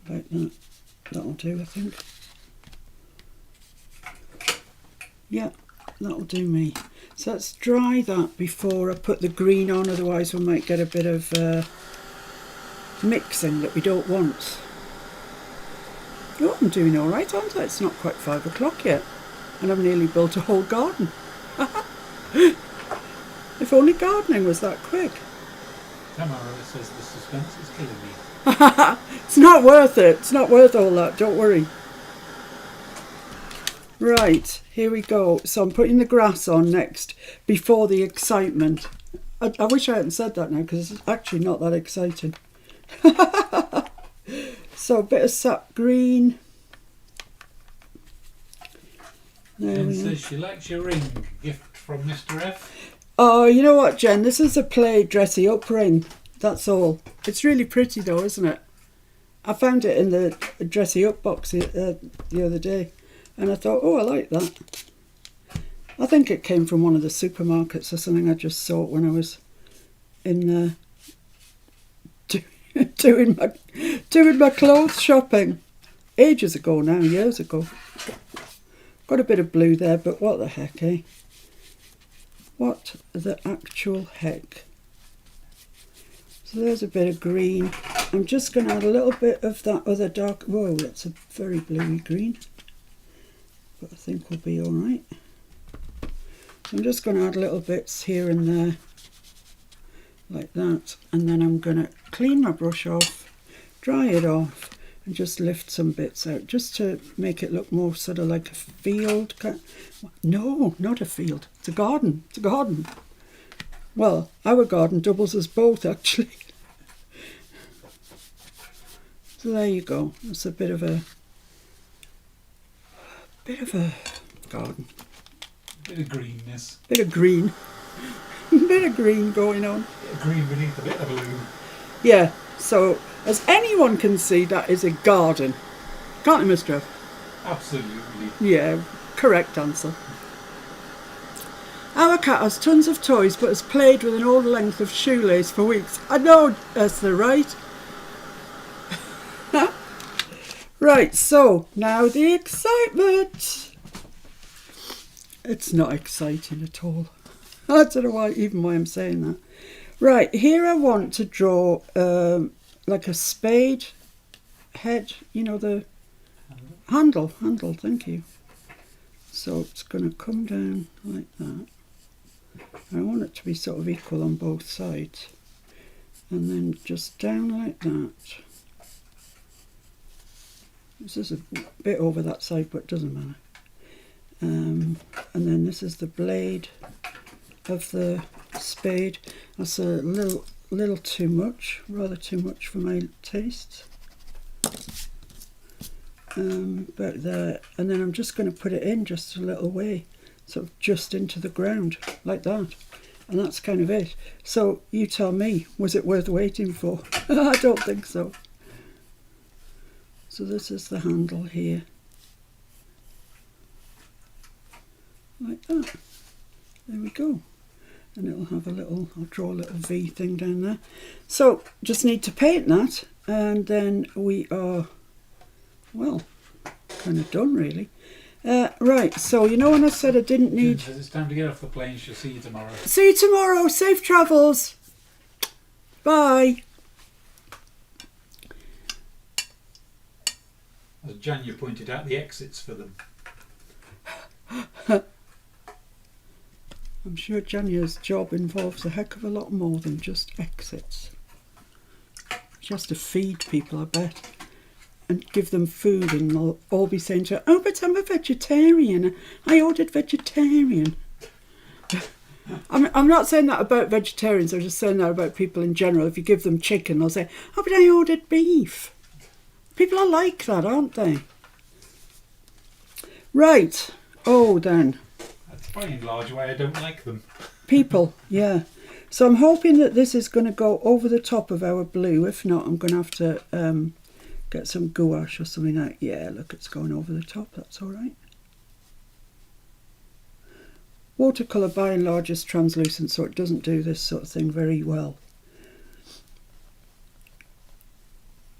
Like that. That'll do, I think. Yeah, that'll do me. So let's dry that before I put the green on, otherwise we might get a bit of mixing that we don't want. Oh, I'm doing all right, aren't I? It's not quite 5 o'clock yet, and I've nearly built a whole garden. If only gardening was that quick. Tamara says the suspense is killing me. It's not worth it. It's not worth all that. Don't worry. Right, here we go. So I'm putting the grass on next before the excitement. I wish I hadn't said that now because it's actually not that exciting. So a bit of sap green. There Jen we go. says she likes your ring, gift from Mr. F. Oh, you know what, Jen? This is a play dressy up ring. That's all. It's really pretty though, isn't it? I found it in the dressy up box the other day, and I thought, oh, I like that. I think it came from one of the supermarkets or something. I just saw it when I was in doing my clothes shopping ages ago now, years ago. Got a bit of blue there, but what the heck, eh? What the actual heck? So there's a bit of green. I'm just going to add a little bit of that other dark... Whoa, that's a very bluey green. But I think we'll be all right. So I'm just going to add little bits here and there. Like that. And then I'm going to clean my brush off, dry it off, and just lift some bits out. Just to make it look more sort of like a field. No, not a field. It's a garden. It's a garden. Well, our garden doubles as both, actually. So there you go. That's a bit of a garden. Bit of greenness. Bit of green. Bit of green going on. Bit of green beneath a bit of blue. Yeah, so as anyone can see, that is a garden. Can't you, Mr. F? Absolutely. Yeah, correct answer. Our cat has tons of toys but has played with an old length of shoelace for weeks. I know, Esther, right? Right, so now the excitement. It's not exciting at all. I don't know why I'm saying that. Right, here I want to draw like a spade head, you know, the handle, thank you. So it's going to come down like that. I want it to be sort of equal on both sides. And then just down like that. This is a bit over that side, but it doesn't matter. And then this is the blade of the spade. That's a little too much, rather too much for my tastes. But there, and then I'm just going to put it in just a little way, sort of just into the ground, like that. And that's kind of it. So you tell me, was it worth waiting for? I don't think so. So this is the handle here. Like that. There we go. And it'll have a little, I'll draw a little V thing down there. So just need to paint that, and then we are, well, kind of done really. Right, so you know when I said I didn't need... Says it's time to get off the plane. She'll see you tomorrow. See you tomorrow. Safe travels. Bye. As Janya pointed out, the exits for them. I'm sure Janya's job involves a heck of a lot more than just exits. She has to feed people, I bet, and give them food, and they'll all be saying to her, "Oh, but I'm a vegetarian. I ordered vegetarian." I'm not saying that about vegetarians, I'm just saying that about people in general. If you give them chicken, they'll say, "Oh, but I ordered beef." People are like that, aren't they? Right. Oh, then. That's by and large why I don't like them. People, yeah. So I'm hoping that this is going to go over the top of our blue. If not, I'm going to have to get some gouache or something like that. Yeah, look, it's going over the top. That's all right. Watercolour by and large is translucent, so it doesn't do this sort of thing very well.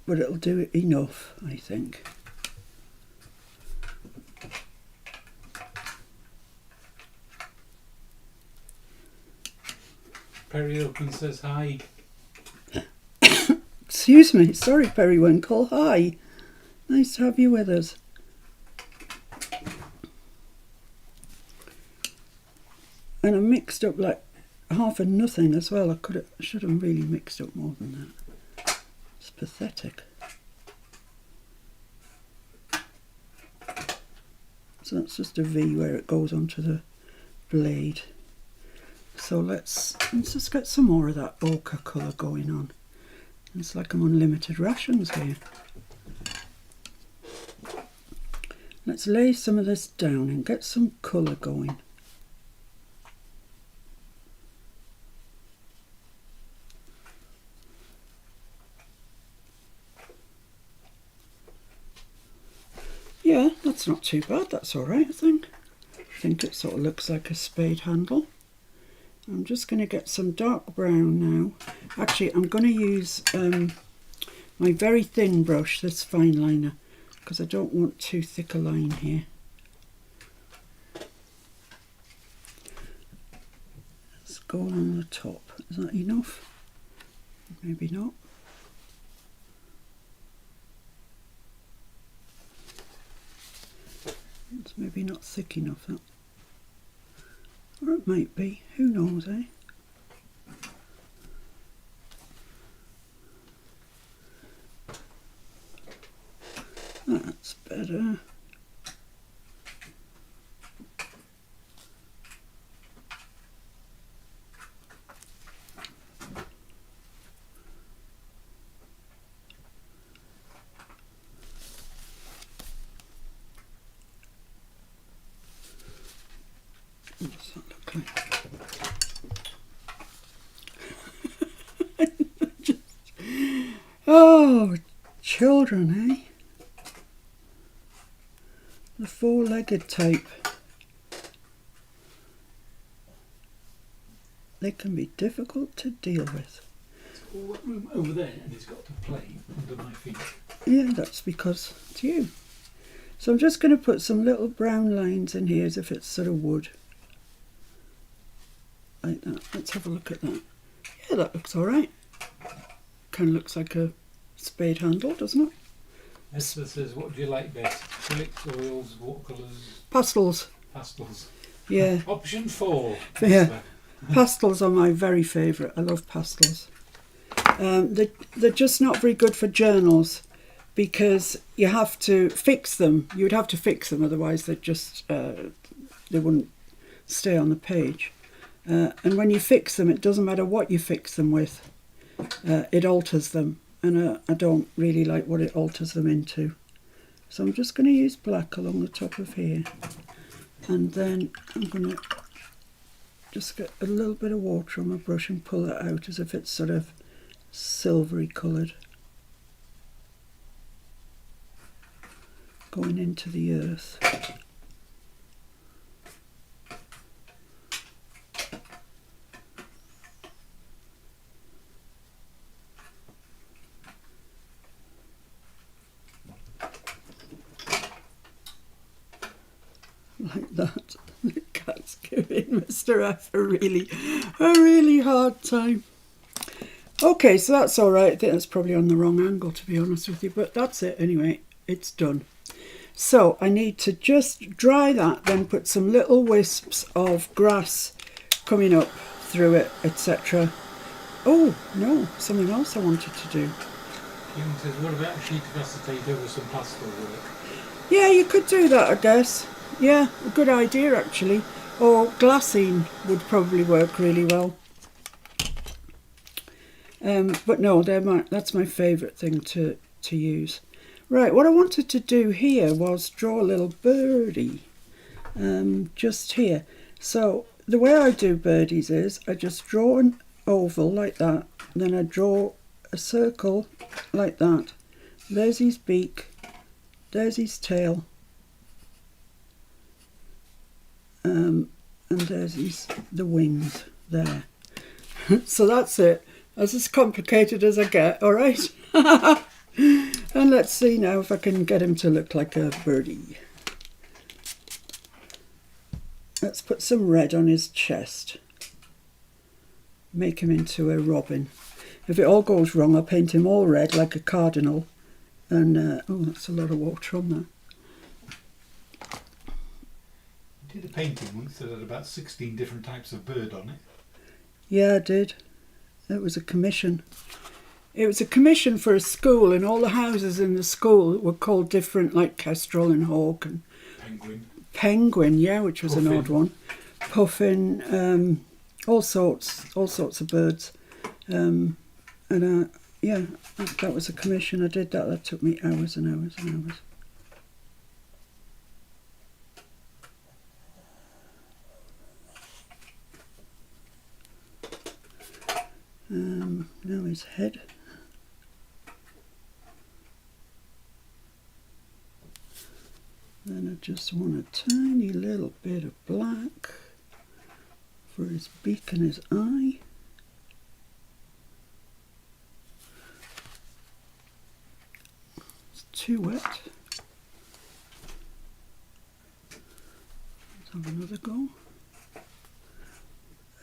But it'll do it enough, I think. Perry Oaken says hi. Excuse me, sorry Periwinkle, hi. Nice to have you with us. And I mixed up like half and nothing as well. I should have really mixed up more than that. It's pathetic. So that's just a V where it goes onto the blade. So let's just get some more of that ochre colour going on. It's like I'm on limited rations here. Let's lay some of this down and get some colour going. Yeah, that's not too bad. That's all right, I think. I think it sort of looks like a spade handle. I'm just going to get some dark brown now. Actually, I'm going to use my very thin brush, this fine liner, because I don't want too thick a line here. Let's go along the top. Is that enough? Maybe not. It's maybe not thick enough, that. Or it might be. Who knows, eh? That's better. What's that look like? Oh, children, eh? The four-legged type. They can be difficult to deal with. It's all that room over there, and it's got to play under my feet. Yeah, that's because it's you. So I'm just going to put some little brown lines in here as if it's sort of wood. Like that. Let's have a look at that. Yeah, that looks all right. Kind of looks like a spade handle, doesn't it? Esther says, what do you like best? Acrylics, oils, watercolours? Pastels. Pastels. Yeah, Option 4. Yeah. Pastels are my very favourite. I love pastels. They're just not very good for journals because you have to fix them. You would have to fix them, otherwise they'd just they wouldn't stay on the page. And when you fix them, it doesn't matter what you fix them with. It alters them, and I don't really like what it alters them into. So I'm just going to use black along the top of here, and then I'm going to just get a little bit of water on my brush and pull it out as if it's sort of silvery coloured, going into the earth. Like that. The cat's giving Mr. F a really hard time. Okay, so that's all right. I think that's probably on the wrong angle, to be honest with you, but that's it anyway. It's done. So I need to just dry that, then put some little wisps of grass coming up through it, etc. Oh, no, something else I wanted to do. Kyung says, what about a sheet of acetate over some pastel work? Yeah, you could do that, I guess. Yeah, a good idea, actually. Or glassine would probably work really well. But no, that's my favourite thing to use. Right, what I wanted to do here was draw a little birdie, just here. So the way I do birdies is I just draw an oval like that, and then I draw a circle like that. There's his beak, there's his tail, and there's the wings there. So that's it. That's as complicated as I get, all right? And let's see now if I can get him to look like a birdie. Let's put some red on his chest. Make him into a robin. If it all goes wrong, I'll paint him all red like a cardinal. And, oh, that's a lot of water on there. You did a painting once that had about 16 different types of bird on it. Yeah, I did. It was a commission. It was a commission for a school, and all the houses in the school were called different, like kestrel and hawk and penguin, yeah, which was Puffin. an odd one. Puffin, all sorts of birds. And yeah, that was a commission. I did that. That took me hours and hours and hours. Now his head. Then I just want a tiny little bit of black for his beak and his eye. It's too wet. Let's have another go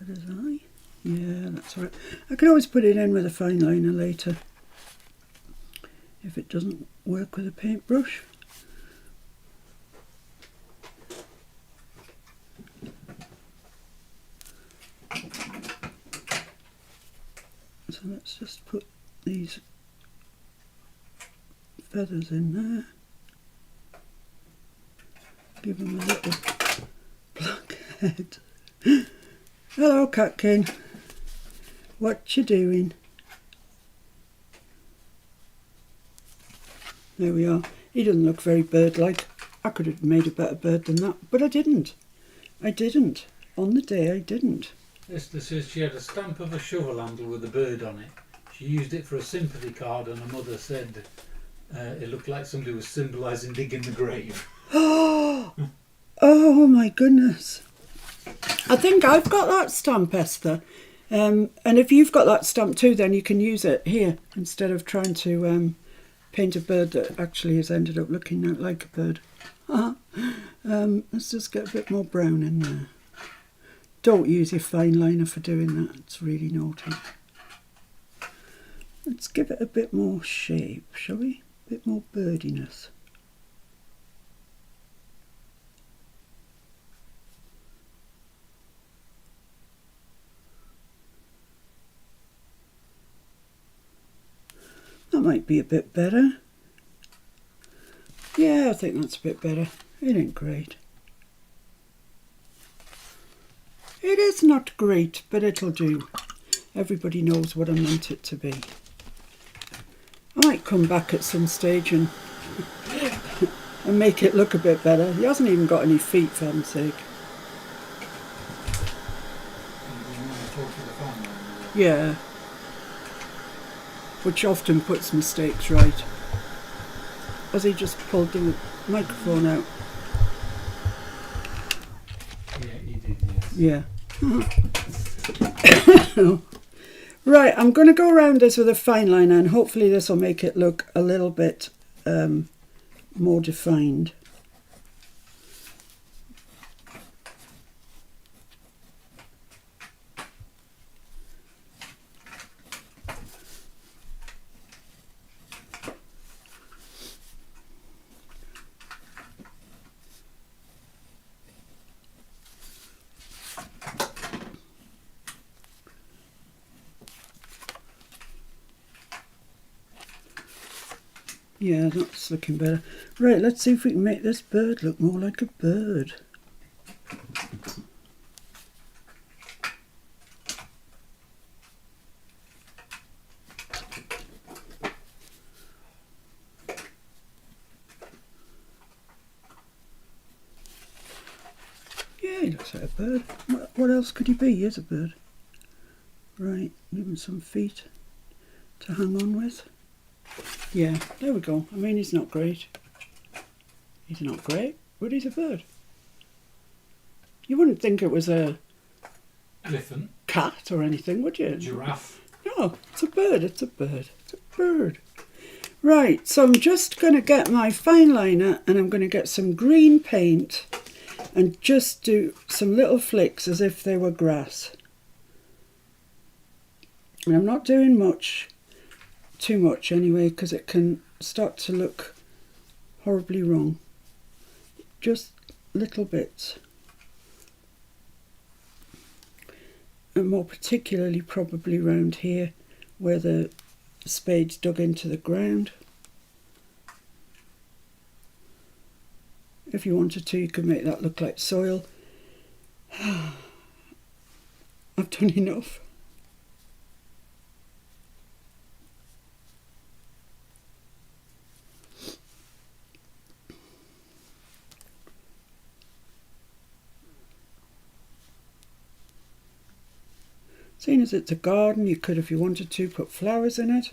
at his eye. Yeah, that's all right. I can always put it in with a fine liner later if it doesn't work with a paintbrush. So let's just put these feathers in there. Give him a little black head. Hello, Catkin. What you doing? There we are. He doesn't look very bird-like. I could have made a better bird than that, but I didn't. I didn't. On the day, I didn't. Esther says she had a stamp of a shovel handle with a bird on it. She used it for a sympathy card, and her mother said it looked like somebody was symbolising digging the grave. Oh my goodness. I think I've got that stamp, Esther. And if you've got that stamp too, then you can use it here instead of trying to paint a bird that actually has ended up looking like a bird. Let's just get a bit more brown in there. Don't use your fine liner for doing that. It's really naughty. Let's give it a bit more shape, shall we? A bit more birdiness. That might be a bit better. Yeah, I think that's a bit better. It ain't great. It is not great, but it'll do. Everybody knows what I meant it to be. I might come back at some stage and make it look a bit better. He hasn't even got any feet, for heaven's sake. Yeah. Which often puts mistakes right. Has he just pulled the microphone out? Yeah, he did, yes. Yeah. Right, I'm going to go around this with a fine liner, and hopefully this will make it look a little bit more defined. Yeah, that's looking better. Right, let's see if we can make this bird look more like a bird. Yeah, he looks like a bird. What else could he be? He is a bird. Right, give him some feet to hang on with. Yeah, there we go. I mean, he's not great. He's not great, but he's a bird. You wouldn't think it was a Elephant. Cat or anything, would you? Giraffe. No, it's a bird. It's a bird. It's a bird. Right, so I'm just going to get my fine liner and I'm going to get some green paint and just do some little flicks as if they were grass. And I'm not doing too much anyway, because it can start to look horribly wrong. Just little bits. And more particularly probably round here where the spade's dug into the ground. If you wanted to, you could make that look like soil. I've done enough. Seeing as it's a garden, you could, if you wanted to, put flowers in it.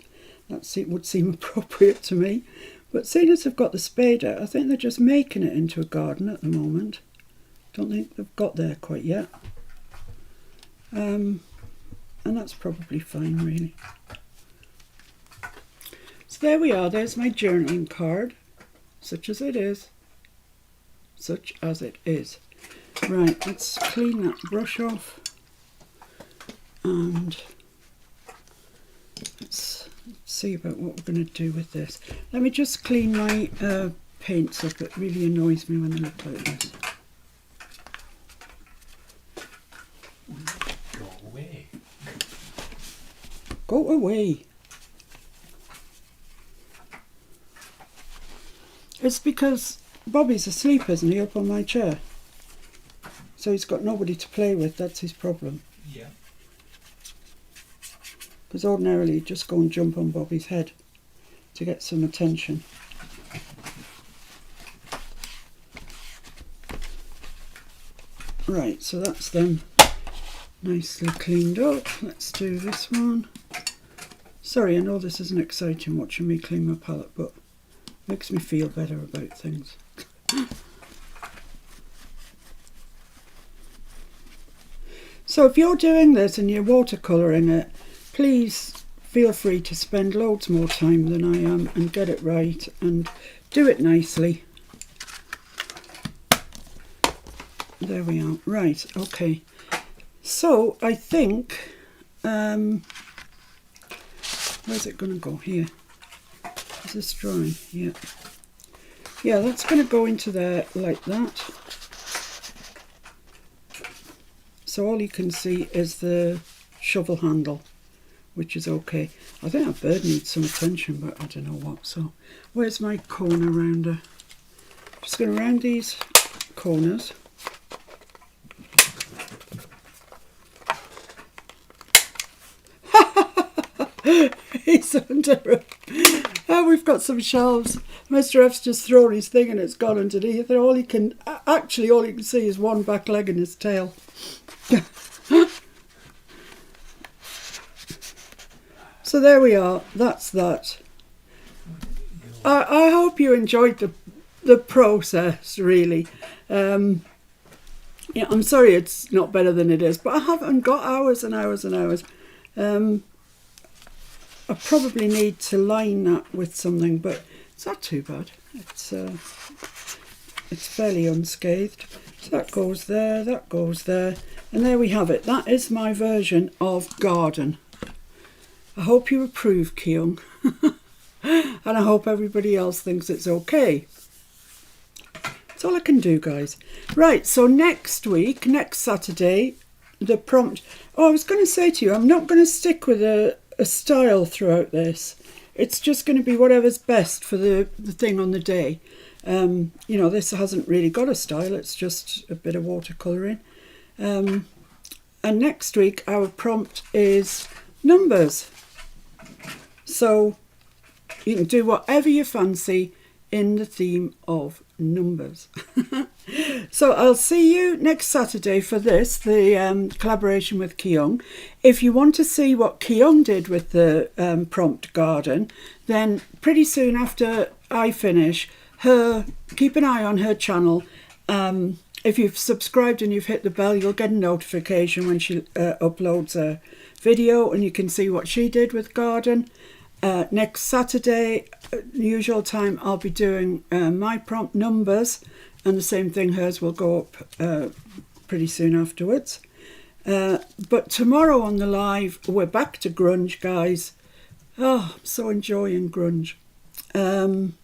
That would seem appropriate to me. But seeing as they've got the spade out, I think they're just making it into a garden at the moment. Don't think they've got there quite yet. And that's probably fine, really. So there we are. There's my journaling card. Such as it is. Such as it is. Right, let's clean that brush off. And let's see about what we're going to do with this. Let me just clean my paints up. It really annoys me when they look like this. Go away. Go away. It's because Bobby's asleep, isn't he, up on my chair? So he's got nobody to play with. That's his problem. Yeah. Because ordinarily he'd just go and jump on Bobby's head to get some attention. Right, so that's them nicely cleaned up. Let's do this one. Sorry, I know this isn't exciting watching me clean my palette, but it makes me feel better about things. So if you're doing this and you're watercolouring it, please feel free to spend loads more time than I am and get it right and do it nicely. There we are. Right, okay. So I think, where's it going to go? Here. Is this drawing? Yeah. Yeah, that's going to go into there like that. So all you can see is the shovel handle which is okay. I think that bird needs some attention, but I don't know what. So where's my corner rounder? Just going to round these corners. He's under it. Oh, we've got some shelves. Mr. F's just thrown his thing and it's gone underneath. And all he can see is one back leg and his tail. So there we are. That's that. I hope you enjoyed the process, really. Yeah, I'm sorry it's not better than it is, but I haven't got hours and hours and hours. I probably need to line that with something, but it's not too bad. It's fairly unscathed. So that goes there, that goes there, and there we have it. That is my version of garden. I hope you approve, Kyung, and I hope everybody else thinks it's okay. That's all I can do, guys. Right, so next week, next Saturday, the prompt. Oh, I was going to say to you, I'm not going to stick with a style throughout this. It's just going to be whatever's best for the thing on the day. You know, this hasn't really got a style. It's just a bit of watercolouring. And next week, our prompt is numbers. So you can do whatever you fancy in the theme of numbers. So I'll see you next Saturday for this, the collaboration with Kyung. If you want to see what Kyung did with the prompt garden, then pretty soon after I finish, keep an eye on her channel. If you've subscribed and you've hit the bell, you'll get a notification when she uploads a video, and you can see what she did with garden. Next Saturday, usual time, I'll be doing my prompt numbers, and the same thing, hers will go up pretty soon afterwards. But tomorrow on the live, we're back to grunge, guys. Oh, I'm so enjoying grunge. And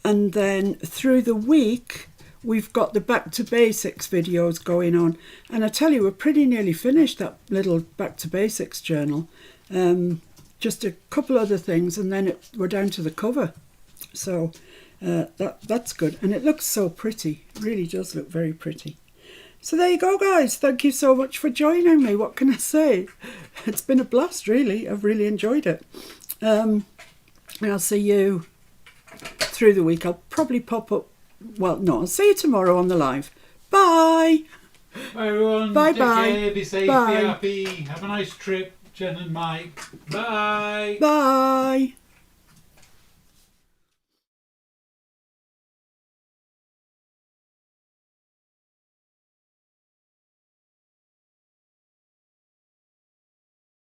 then through the week, we've got the back to basics videos going on. And I tell you, we're pretty nearly finished that little back to basics journal. Just a couple other things, and then we're down to the cover. So that's good. And it looks so pretty. It really does look very pretty. So there you go, guys. Thank you so much for joining me. What can I say? It's been a blast, really. I've really enjoyed it. And I'll see you through the week. I'll probably pop up. Well, no, I'll see you tomorrow on the live. Bye. Bye, everyone. Bye, Take bye. care, be safe, Bye. be happy. Have a nice trip, Jen and Mike. Bye. Bye.